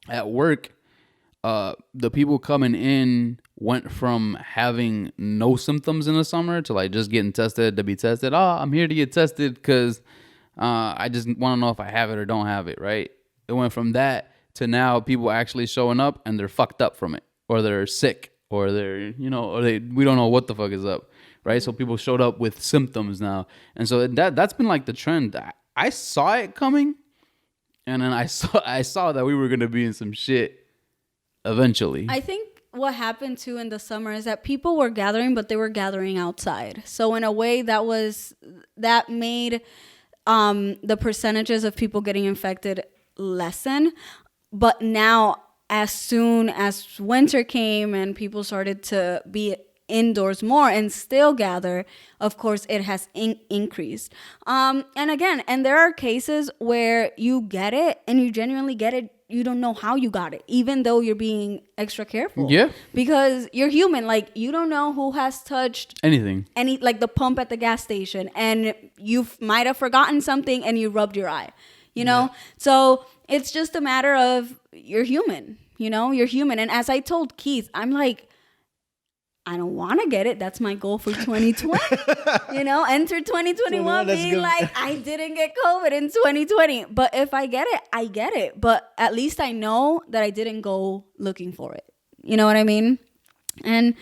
at work, the people coming in went from having no symptoms in the summer to like just getting tested to be tested. Oh, I'm here to get tested because I just want to know if I have it or don't have it, right? It went from that to now people actually showing up and they're fucked up from it, or they're sick, or they're, we don't know what the fuck is up. Right, so people showed up with symptoms now, and so that's been like the trend. I saw it coming, and then I saw that we were gonna be in some shit eventually. I think what happened too in the summer is that people were gathering, but they were gathering outside. So in a way, that made the percentages of people getting infected lessen. But now, as soon as winter came and people started to be indoors more and still gather, of course it has increased. And again, and there are cases where you get it and you genuinely get it, you don't know how you got it, even though you're being extra careful. Yeah. Because you're human. Like, you don't know who has touched Anything. like the pump at the gas station, and you might have forgotten something and you rubbed your eye, you know? So it's just a matter of, you're human, you're human. And as I told Keith, I'm like, I don't want to get it. That's my goal for 2020. Enter 2021 being good. Like, I didn't get COVID in 2020. But if I get it, I get it. But at least I know that I didn't go looking for it. You know what I mean? And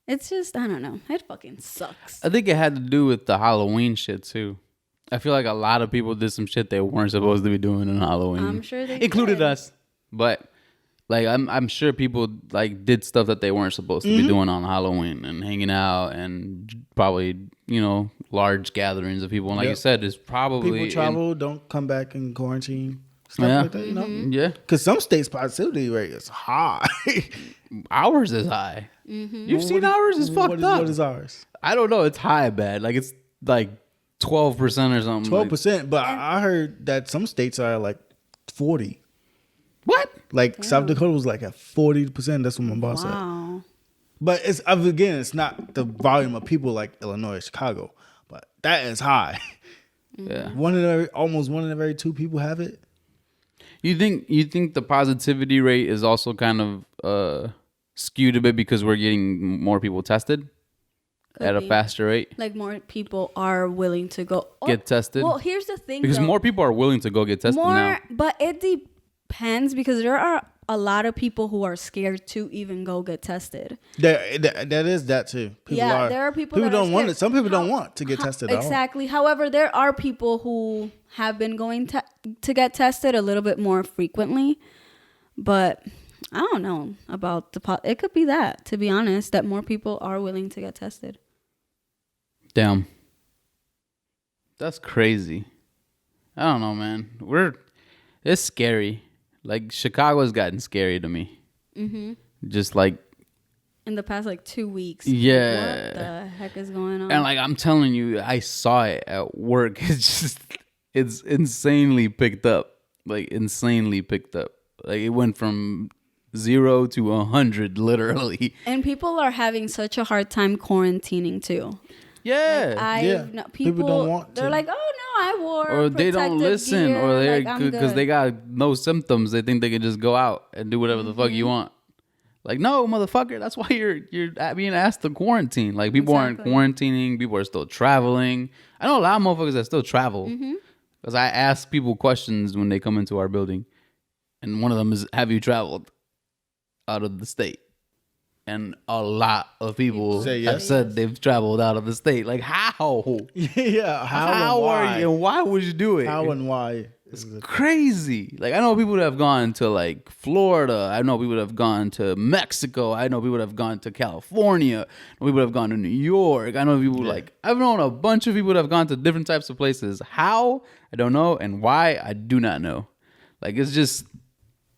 it's just, I don't know. It fucking sucks. I think it had to do with the Halloween shit too. I feel like a lot of people did some shit they weren't supposed to be doing on Halloween. I'm sure they included did. us. But like, I'm sure people like did stuff that they weren't supposed to be doing on Halloween and hanging out and probably, large gatherings of people. And like you said, it's probably people travel, don't come back in quarantine, stuff like that, Yeah. Because some states' positivity rate is high. Ours is high. You've seen ours is fucked up. What is ours? I don't know. It's high bad. Like, it's like 12% or something. 12%. But I heard that some states are like 40. What? Like South Dakota was like at 40%. That's what my boss said. Wow. But it's not the volume of people like Illinois or Chicago. But that is high. Yeah. Almost one in every two people have it. You think the positivity rate is also kind of skewed a bit because we're getting more people tested at a faster rate? Like, more people are willing to go Get tested? Well, here's the thing, Because though. more people are willing to go get tested now. But it depends, because there are a lot of people who are scared to even go get tested. That is that too. There are people that don't are want scared. it. Some people don't want to get tested at all. Exactly. However, there are people who have been going to get tested a little bit more frequently. But I don't know about it could be that, to be honest, that more people are willing to get tested. Damn. That's crazy. I don't know, man. It's scary. Like, Chicago's gotten scary to me. Mm-hmm. Just like, in the past, 2 weeks. Yeah. What the heck is going on? and like, I'm telling you, I saw it at work. It's insanely picked up. Like, insanely picked up. Like, it went from 0 to 100, literally. And people are having such a hard time quarantining too. Yeah. People don't want They're to. like, oh no, I wore Or they don't protective listen, gear. or they're I'm because good. they got no symptoms. They think they can just go out and do whatever the fuck you want. Like, no, motherfucker. That's why you're being asked to quarantine. Like, people aren't quarantining. People are still traveling. I know a lot of motherfuckers that still travel. Because I ask people questions when they come into our building, and one of them is, "Have you traveled out of the state?" And a lot of people Say yes. have said they've traveled out of the state. Like, how? Yeah, how How and why? are you? And why would you do it? How and why? It's crazy. Like, I know people that have gone to like Florida. I know people that have gone to Mexico. I know people that have gone to California. I know people that have gone to New York. I know people I've known a bunch of people that have gone to different types of places. How? I don't know. And why? I do not know. Like, it's just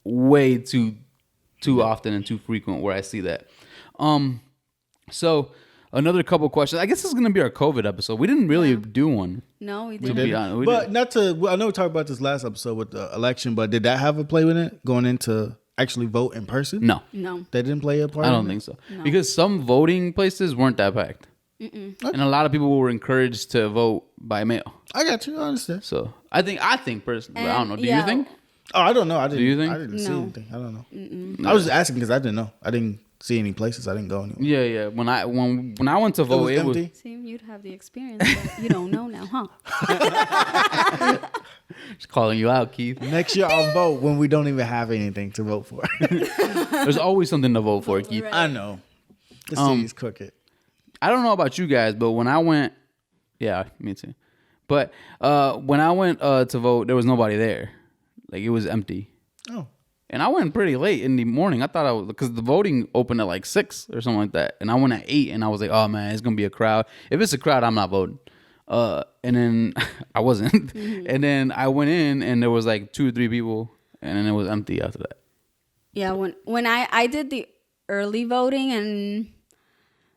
way too often and too frequent where I see that. So another couple questions. I guess this is gonna be our COVID episode. We didn't really do one. No, we To didn't. be honest. We But didn't. not to. I know we talked about this last episode with the election, but did that have a play with it going into actually vote in person? No. No. They didn't play a part. I don't in think it? so. Because some voting places weren't that packed. And a lot of people were encouraged to vote by mail. I got you. I understand. So I think personally, I don't know. Do yeah. you think? Oh, I don't know. I didn't. you think? I didn't see No. anything. I don't know. I was just asking because I didn't know. I didn't see any places. I didn't go anywhere. Yeah. When I went to It vote, was it was empty. See, you'd have the experience, but you don't know now, huh? just calling you out, Keith. Next year I'll vote when we don't even have anything to vote for. There's always something to vote for, Keith. I know. The city's crooked. I don't know about you guys, but when I went, yeah, me too. But when I went to vote, there was nobody there. Like, it was empty. Oh. And I went pretty late in the morning. I thought I was, because the voting opened at like 6 or something like that. And I went at 8 and I was like, oh man, it's going to be a crowd. If it's a crowd, I'm not voting. And then I wasn't. And then I went in and there was like 2 or 3 people and then it was empty after that. Yeah, when I did the early voting, and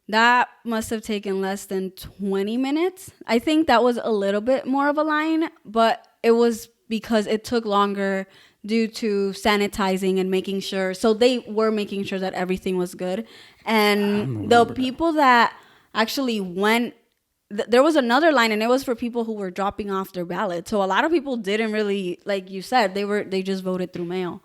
That must have taken less than 20 minutes. I think that was a little bit more of a line, but it was because it took longer due to sanitizing and making sure. So they were making sure that everything was good. And the people that actually went, there was another line, and it was for people who were dropping off their ballot. So a lot of people didn't really, like you said, they just voted through mail.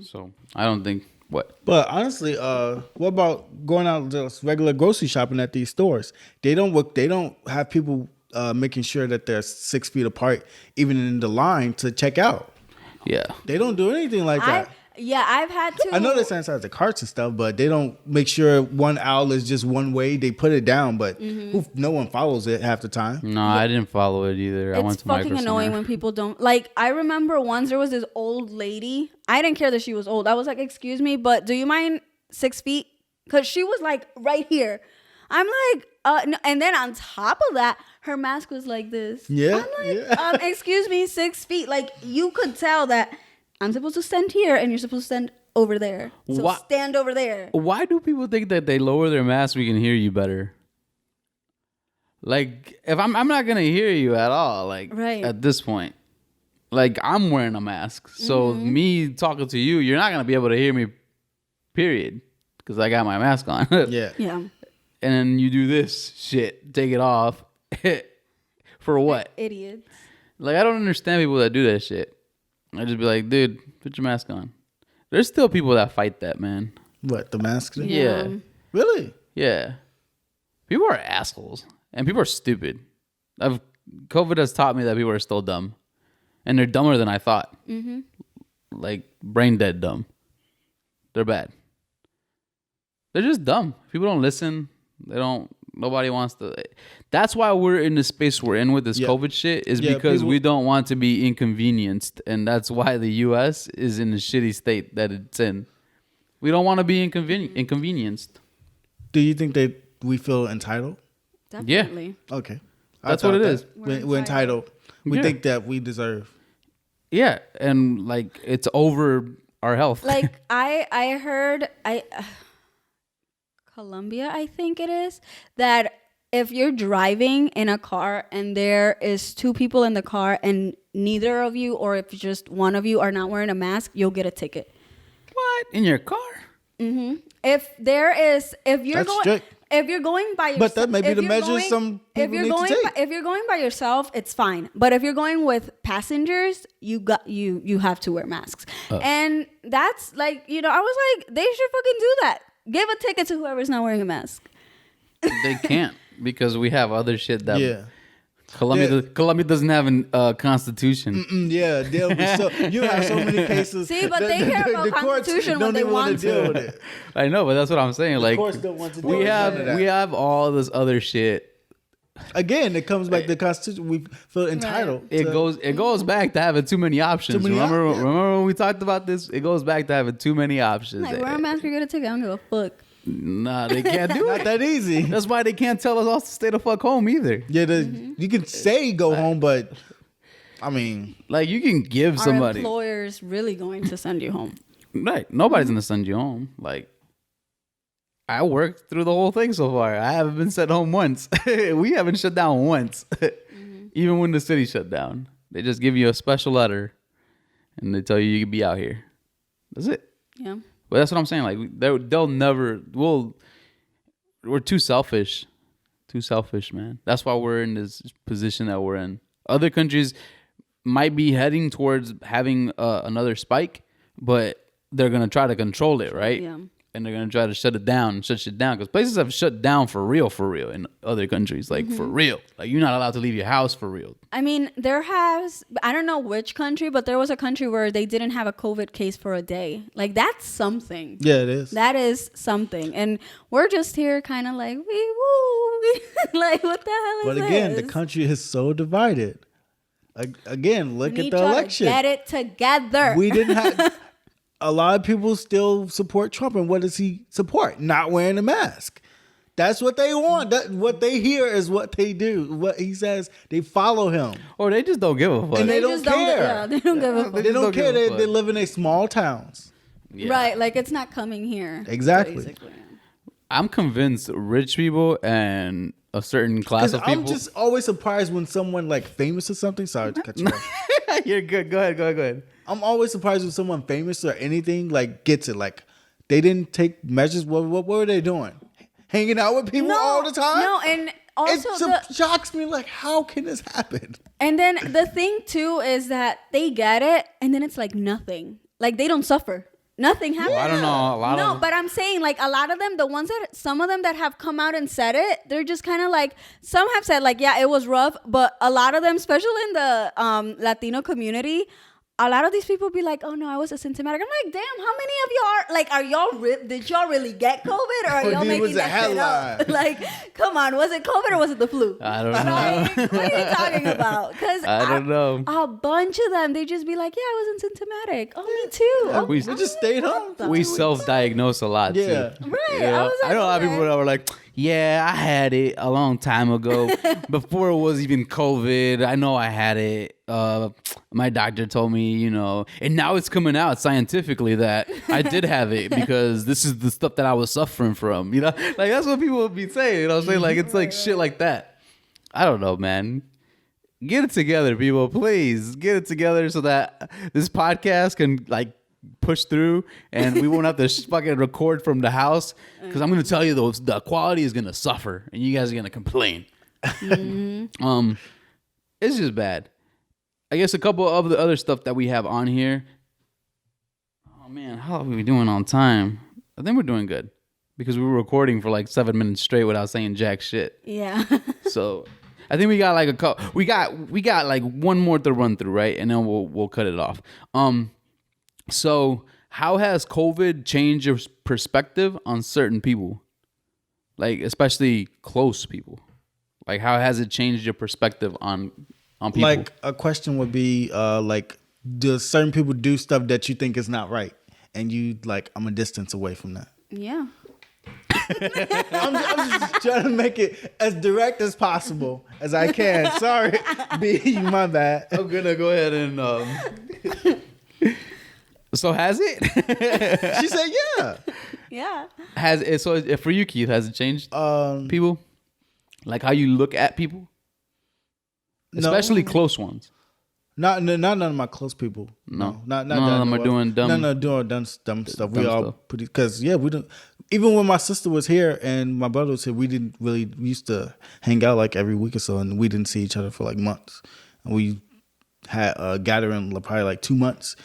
So I don't think what. But honestly, what about going out just regular grocery shopping at these stores? They don't work. They don't have people making sure that they're 6 feet apart, even in the line to check out. Yeah. They don't do anything like that. I've had to. I know they sanitize the carts and stuff, but they don't make sure one aisle is just one way. They put it down, but no one follows it half the time. No, I didn't follow it either. I went It's to fucking Micro annoying Center. when people don't. Like, I remember once there was this old lady. I didn't care that she was old. I was like, excuse me, but do you mind 6 feet? Because she was like right here. I'm like, no. And then on top of that, her mask was like this. Yeah, I'm like, excuse me, 6 feet. Like, you could tell that I'm supposed to stand here and you're supposed to stand over there. So Wha- stand over there. Why do people think that they lower their mask we can hear you better? Like, if I'm not gonna hear you at all, like Right. at this point. Like, I'm wearing a mask. So me talking to you, you're not gonna be able to hear me, period. Because I got my mask on. Yeah. Yeah. And then you do this shit, take it off. For what? Idiots. Like, I don't understand people that do that shit. I just be like, dude, put your mask on. There's still people that fight that, man. What, the mask thing? Yeah. Really? Yeah. People are assholes. And people are stupid. COVID has taught me that people are still dumb. And they're dumber than I thought. Like, brain dead dumb. They're bad. They're just dumb. People don't listen. Nobody wants to. That's why we're in the space we're in with this COVID shit, is because we don't want to be inconvenienced. And that's why the U.S. is in the shitty state that it's in. We don't want to be inconvenienced. Do you think that we feel entitled? Definitely. Okay. That's what it is. We're entitled. We Yeah. think that we deserve. Yeah. And, like, it's over our health. Like, I heard Colombia, I think it is, that if you're driving in a car and there is two people in the car and neither of you, or if just one of you are not wearing a mask, you'll get a ticket. What? In your car? If you're That's going, strict. if you're going by yourself, But that may be the measures some people need to take. If you're going by yourself, it's fine. But if you're going with passengers, you have to wear masks. And that's like, I was like, they should fucking do that. Give a ticket to whoever's not wearing a mask. They can't because we have other shit that Yeah. Colombia doesn't have a constitution. Yeah, they'll be so. You have so many cases. See, but they care about the courts Constitution when don't they even wanna want to. deal with it. I know, but that's what I'm saying. Like, courts don't want to deal we with have none of that. we have all this other shit. Again, it comes back to the Constitution. We feel entitled. It to- goes back to having too many options. Too many Remember when we talked about this? It goes back to having too many options. Like, wear a mask, you're gonna take it. I don't give a fuck. Nah, they can't do Not it. that easy. That's why they can't tell us all to stay the fuck home either. Yeah, you can say go home, but I mean, Like, you can give Are somebody employers really going to send you home? right. Nobody's gonna send you home. Like, I worked through the whole thing so far. I haven't been sent home once. We haven't shut down once. Even when the city shut down, they just give you a special letter, and they tell you can be out here. That's it. Yeah. But that's what I'm saying. Like, they'll never. We're too selfish. Too selfish, man. That's why we're in this position that we're in. Other countries might be heading towards having another spike, but they're gonna try to control it, right? Yeah. And they're gonna try to shut shit down because places have shut down for real in other countries, like for real. Like, you're not allowed to leave your house for real. I mean, I don't know which country, but there was a country where they didn't have a COVID case for a day. Like, that's something. yeah, it is. That is something. And we're just here kind of like, wee woo. Like, what the hell is But again, this? the country is so divided. Again, look We at need the y'all to election. Get it together. We didn't have. A lot of people still support Trump, and what does he support? Not wearing a mask. That's what they want. What they hear is what they do. What he says, they follow him. Or they just don't give a fuck. And they just don't care. Yeah, they don't give a fuck. They just don't don't give care. a They fuck. live in a small towns. Yeah. Right, like it's not coming here. Exactly. Basically. I'm convinced rich people and a certain class Because of people. I'm just always surprised when someone like famous or something. Sorry to cut you off. You're good. Go ahead. I'm always surprised when someone famous or anything like gets it. Like they didn't take measures. What were they doing? Hanging out with people all the time? No, and also It shocks me. Like, how can this happen? and then the thing too is that they get it, and then it's like nothing. Like they don't suffer. Nothing happens. Well, I don't know. A lot No, of but I'm saying like a lot of them, the ones that some of them that have come out and said it, they're just kind of like some have said like yeah, it was rough, but a lot of them, especially in the Latino community, a lot of these people be like, oh no, I was asymptomatic. I'm like, damn, how many of did y'all really get COVID, or are Or y'all did- making was it that shit up? headline? Like, come on, was it COVID or was it the flu? I don't know. Like, what are you talking about? Because I don't know. A bunch of them, they just be like, yeah, I was asymptomatic. Oh, me too. Oh, We- They just stayed home. We self-diagnose a lot Yeah. too. Right. You know? I was like, I know a lot of okay. people that were like, yeah, I had it a long time ago before it was even COVID. I know I had it. My doctor told me, you know, and now it's coming out scientifically that I did have it because this is the stuff that I was suffering from, you know, like that's what people would be saying, you know what I'm saying? Like, it's like shit like that. I don't know, man. Get it together, people. Please get it together so that this podcast can like push through and we won't have to fucking record from the house because I'm gonna tell you the quality is gonna suffer and you guys are gonna complain. It's just bad. I guess a couple of the other stuff that we have on here. Oh man, how are we doing on time? I think we're doing good because we were recording for like 7 minutes straight without saying jack shit. Yeah. So I think we got like a couple. We got like one more to run through, right? And then we'll cut it off. So how has COVID changed your perspective on certain people, like especially close people? Like how has it changed your perspective on people? Like a question would be like, do certain people do stuff that you think is not right, and you like, I'm a distance away from that. Yeah. I'm just trying to make it as direct as possible as I can. Sorry, B, my bad. I'm gonna go ahead and. So has it? She said, yeah. Yeah. Has it? So for you, Keith, has it changed people? Like how you look at people, especially close ones. Not none of my close people. No, not None of them are doing dumb. No, doing dumb stuff. We Dumb all stuff. pretty because we don't. Even when my sister was here and my brother was here, we didn't really. We used to hang out like every week or so, and we didn't see each other for like months. And we had a gathering probably like 2 months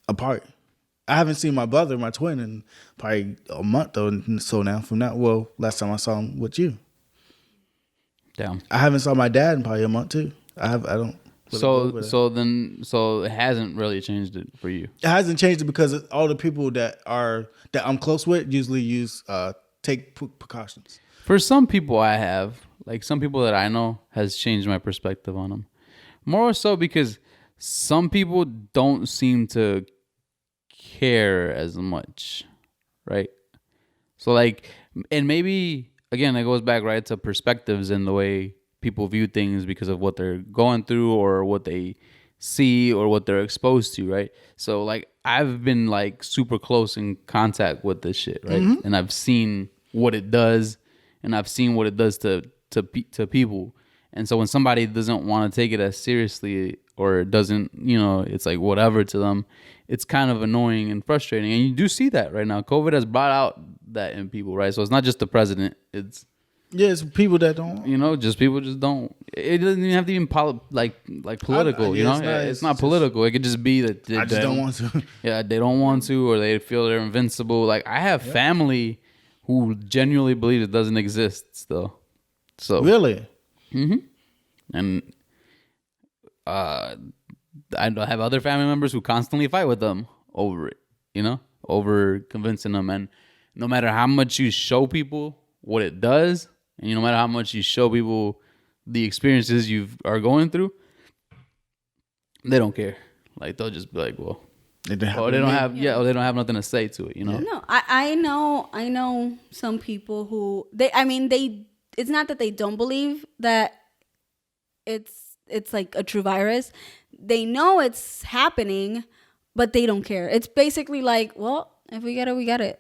apart. I haven't seen my brother, my twin, in probably a month or so now. From that, well, last time I saw him with you, Damn. I haven't saw my dad in probably a month too. I don't. So it hasn't really changed it for you. It hasn't changed it because all the people that I'm close with usually take precautions. For some people, I have like some people that I know has changed my perspective on them. More so because some people don't seem to care as much, right? So like, and maybe again, it goes back right to perspectives and the way people view things because of what they're going through or what they see or what they're exposed to, right? So like I've been like super close in contact with this shit, right? Mm-hmm. And I've seen what it does and I've seen what it does to people. And so when somebody doesn't want to take it as seriously or doesn't, you know, it's like whatever to them, it's kind of annoying and frustrating. And you do see that right now. COVID has brought out that in people, right? So it's not just the president. It's people that don't. you know, just people just don't. It doesn't even have to be political. You know, it's not political. It could just be that I just don't want to. Yeah, they don't want to, or they feel they're invincible. Like I have family who genuinely believe it doesn't exist still. So Really? and I have other family members who constantly fight with them over it. You know, over convincing them, and no matter how much you show people what it does. And no matter how much you show people the experiences you are going through, they don't care. Like they'll just be like, "Well, they don't have nothing to say to it." You know? No, I know some people who it's not that they don't believe that it's like a true virus. They know it's happening, but they don't care. It's basically like, well, if we get it, we got it.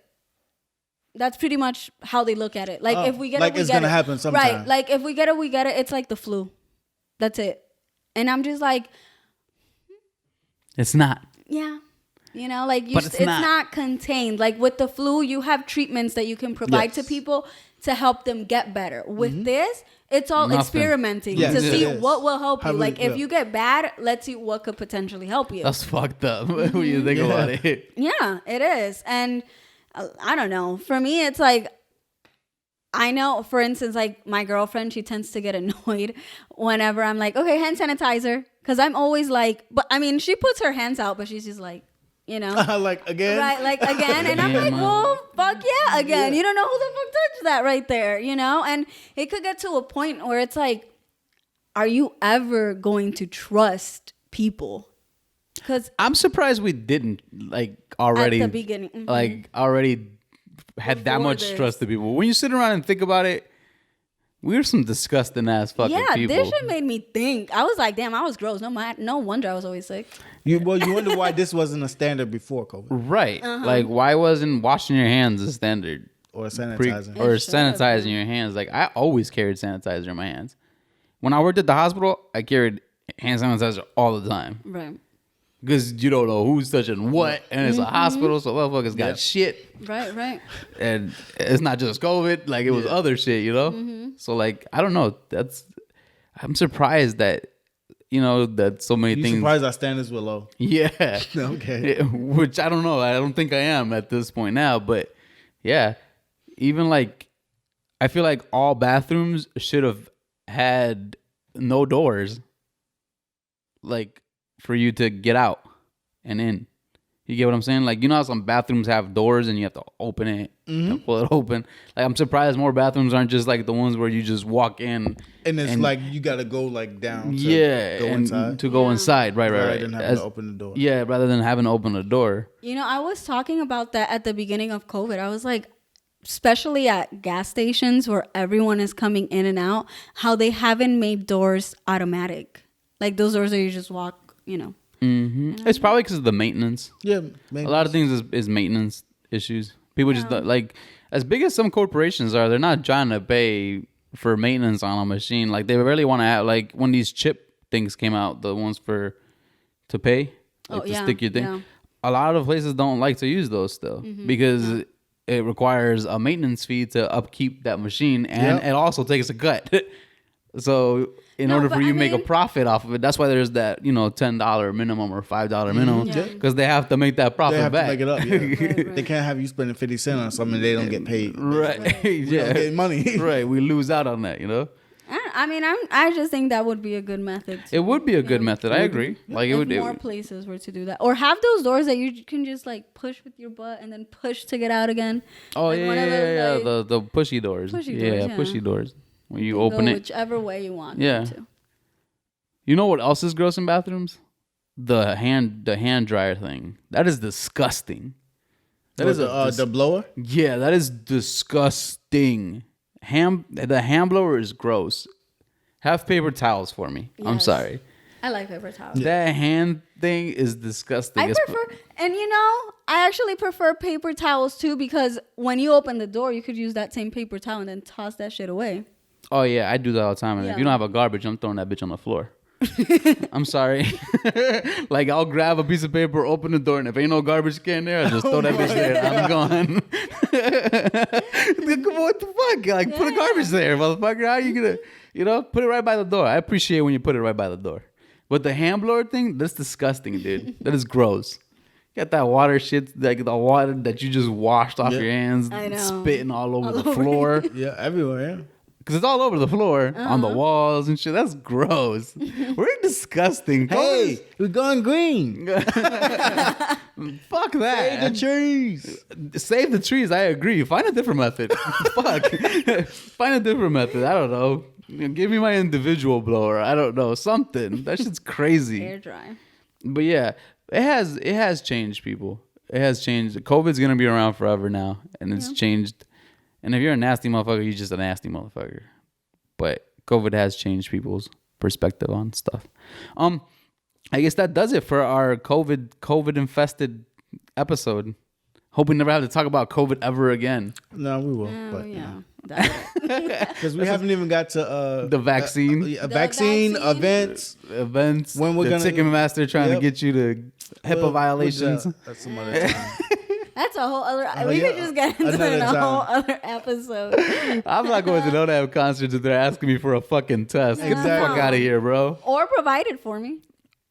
That's pretty much how they look at it. Like, Oh, if we get like it, we it's get gonna it. happen sometime. Right. Like, if we get it, we get it. It's like the flu. That's it. And I'm just like, It's not. yeah. You know, like, But it's not. not contained. Like, with the flu, you have treatments that you can provide to Yes. people to help them get better. With this, it's all Nothing. experimenting Yes, to it see is. what will help How you. we- Like, if yeah. you get bad, let's see what could potentially help you. That's fucked up when you think Yeah. about it. Yeah, it is. And I don't know. For me, it's like, I know, for instance, like my girlfriend, she tends to get annoyed whenever I'm like, okay, hand sanitizer. Because I'm always like, but I mean, she puts her hands out, but she's just like, you know. Like again. Right, like again, and I'm Yeah, like, man. well, fuck yeah, again. Yeah. You don't know who the fuck touched that right there, you know? And it could get to a point where it's like, are you ever going to trust people? Because I'm surprised we didn't like already at the beginning, mhm. like already had that Before much this. trust in people. When you sit around and think about it, we're some disgusting ass fucking yeah, people. this shit made me think. I was like, damn, I was gross. No wonder I was always sick. You wonder why this wasn't a standard before COVID Right. Uh-huh. Like, why wasn't washing your hands a standard? or Pre- sanitizing. or It should have sanitizing been. your hands. Like, I always carried sanitizer in my hands. When I worked at the hospital, I carried hand sanitizer all the time. Right. Because you don't know who's touching what. And it's a hospital, so motherfuckers got Yeah. shit. Right. And it's not just COVID. Like, it was other shit, you know? So, like, I don't know. I'm surprised that, that so many You things. surprised our standards were low. Yeah. Okay. Yeah, which I don't know. I don't think I am at this point now. But yeah, even like, I feel like all bathrooms should have had no doors, like for you to get out and in. You get what I'm saying? Like, how some bathrooms have doors and you have to open it and pull it open. Like, I'm surprised more bathrooms aren't just like the ones where you just walk in. And it's like you gotta go like down. To Yeah, Go and inside. to go inside. Right. Rather than having As- to open the door. Yeah, rather than having to open the door. I was talking about that at the beginning of COVID. I was like, especially at gas stations where everyone is coming in and out, how they haven't made doors automatic. Like those doors that you just walk, It's probably because of the maintenance. Yeah. Maybe. A lot of things is maintenance issues. People just don't, like, as big as some corporations are, they're not trying to pay for maintenance on a machine. Like, they really want to have, like, when these chip things came out, the ones to pay, like to stick your thing. yeah. A lot of places don't like to use those still because it requires a maintenance fee to upkeep that machine, and Yep. it also takes a cut. So in No, order but for you I to make a mean- profit off of it, that's why there's that $10 minimum or $5 minimum Yeah. because they have to make that They profit have back. to make it up. Yeah. Right. They can't have you spending 50 cents on something they don't get paid. Right. We don't Yeah. get money. Right. We lose out on that, I just think that would be a good method. It would be a good method. I agree. Like, it if would. more places were to do that, or have those doors that you can just like push with your butt and then push to get out again. Oh, like yeah, one of yeah, those, yeah. like, The pushy doors. pushy Yeah, doors, yeah. pushy doors. When you go open it. whichever way you want. Yeah. To. You know what else is gross in bathrooms? The hand dryer thing. That is disgusting. That is the blower. yeah, that is disgusting. The hand blower is gross. Have paper towels for me. I'm Yes. sorry. I like paper towels. That hand thing is disgusting. I prefer, and I actually prefer paper towels too because when you open the door, you could use that same paper towel and then toss that shit away. Oh yeah, I do that all the time. And if Yeah. you don't have a garbage, I'm throwing that bitch on the floor. I'm sorry. Like, I'll grab a piece of paper, open the door, and if ain't no garbage can there, I just throw that bitch there and I'm gone. What the fuck? Like, put a garbage there, motherfucker. How you gonna, put it right by the door. I appreciate when you put it right by the door. But the hand blower thing, that's disgusting, dude. That is gross. Got that water shit, like the water that you just washed off Yeah. your hands, I know. spitting all over the over floor. Yeah, everywhere. Yeah. Because it's all over the floor, on the Uh-huh. walls and shit. That's gross. We're disgusting. Hey, we're going green. Fuck Hey, that. the trees. Save the trees. I agree. Find a different method. Fuck. Find a different method. I don't know. Give me my individual blower. I don't know. Something. That shit's crazy. Air dry. But yeah, it has changed people. It has changed. COVID's gonna be around forever now, and it's changed. And if you're a nasty motherfucker, you're just a nasty motherfucker. But COVID has changed people's perspective on stuff. I guess that does it for our COVID infested episode. Hope we never have to talk about COVID ever again. No, we will. Oh, But yeah. because we haven't even got to The vaccine. vaccine vaccine. events. Events. When we're the gonna- Ticketmaster trying to Yep. get you to HIPAA violations. That's some other time. That's a whole other. We yeah. could just get into Another a whole time. other episode. I'm not going to No Name concerts if they're asking me for a fucking test. Get the Exactly. fuck out of here, bro. Or provide it for me.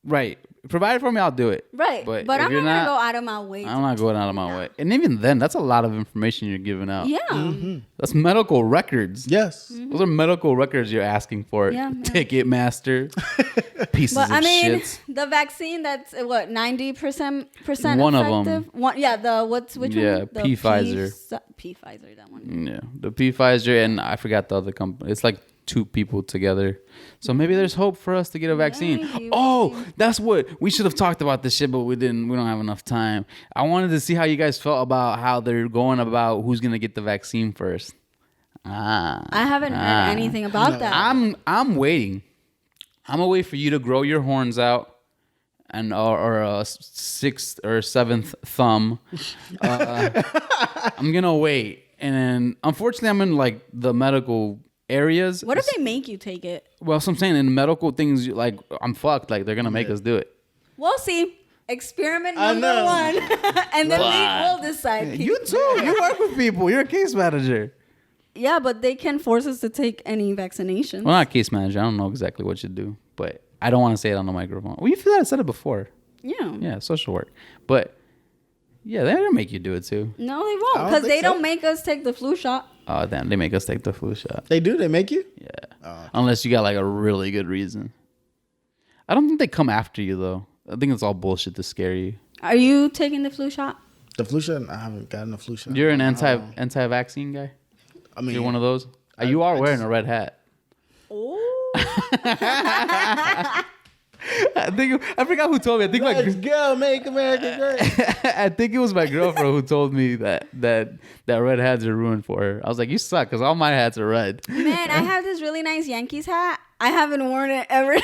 Right. Provide it for me, I'll do it. Right. But But if I'm you're not not- gonna go out of my way. I'm not going out of my way. And even then, that's a lot of information you're giving out. Yeah. That's medical records. Yes. Those are medical records you're asking for. Yeah, yeah. Ticketmaster. Pieces But of I mean, shits. the vaccine that's what 90% One of 'em. effective. One, yeah, the which Yeah, one? The Pfizer. Pfizer, that one. Yeah. The Pfizer and I forgot the other company. It's like 2 people together. So maybe there's hope for us to get a vaccine. Maybe, Oh, that's what we should have talked about this shit, but we didn't. We don't have enough time. I wanted to see how you guys felt about how they're going about who's gonna get the vaccine first. I haven't heard anything about that. I'm waiting. I'm gonna wait for you to grow your horns out, and or a 6th or 7th thumb. I'm gonna wait, and then unfortunately, I'm in like the medical areas. What if they make you take it? Well, so I'm saying in medical things, like I'm fucked. Like they're gonna make us do it. We'll see. Experiment I number know. 1, and then we'll decide. You too. You work with people. You're a case manager. Yeah, but they can force us to take any vaccinations. Well, not case manager. I don't know exactly what you do, but I don't want to say it on the microphone. Well, you feel that I said it before. Yeah. Yeah, social work. But yeah, they're gonna make you do it too. No, they won't, I don't because think they so. don't make us take the flu shot. Oh damn, they make us take the flu shot. They do. They make you. Yeah. Unless you got like a really good reason. I don't think they come after you though. I think it's all bullshit to scare you. Are you taking the flu shot? The flu shot. I haven't gotten the flu shot. You're an anti-vaccine guy? I mean, You're one of those? You are wearing a red hat. Oh. I forgot who told me. I think Let's go, make America great. I think it was my girlfriend who told me that red hats are ruined for her. I was like, you suck because all my hats are red. Man, I have this really nice Yankees hat. I haven't worn it ever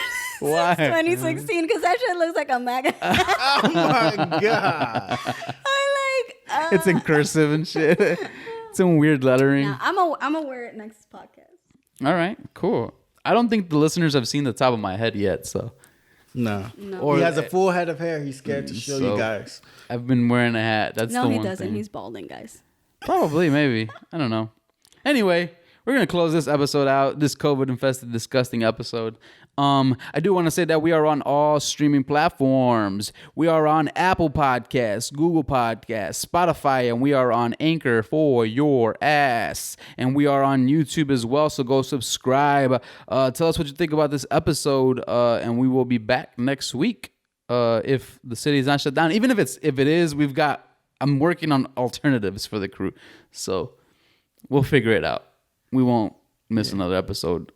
Why? since 2016 because that shit looks like a MAGA. Oh my god. I like. It's in cursive and shit. It's in weird lettering. Nah, I'm gonna wear it next podcast. All right, cool. I don't think the listeners have seen the top of my head yet, so No. Or- he has a full head of hair. He's scared to show So- you guys. I've been wearing a hat. That's No, the he one doesn't. thing. He's balding, guys. Probably, maybe. I don't know. Anyway, we're gonna close this episode out. This COVID-infested, disgusting episode. I do want to say that we are on all streaming platforms. We are on Apple Podcasts, Google Podcasts, Spotify, and we are on Anchor for your ass. And we are on YouTube as well. So go subscribe. Tell us what you think about this episode, and we will be back next week. If the city is not shut down, even if it is, I'm working on alternatives for the crew, so we'll figure it out. We won't miss another episode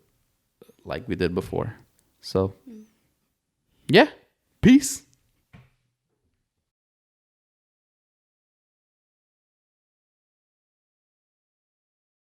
like we did before. So, yeah, peace.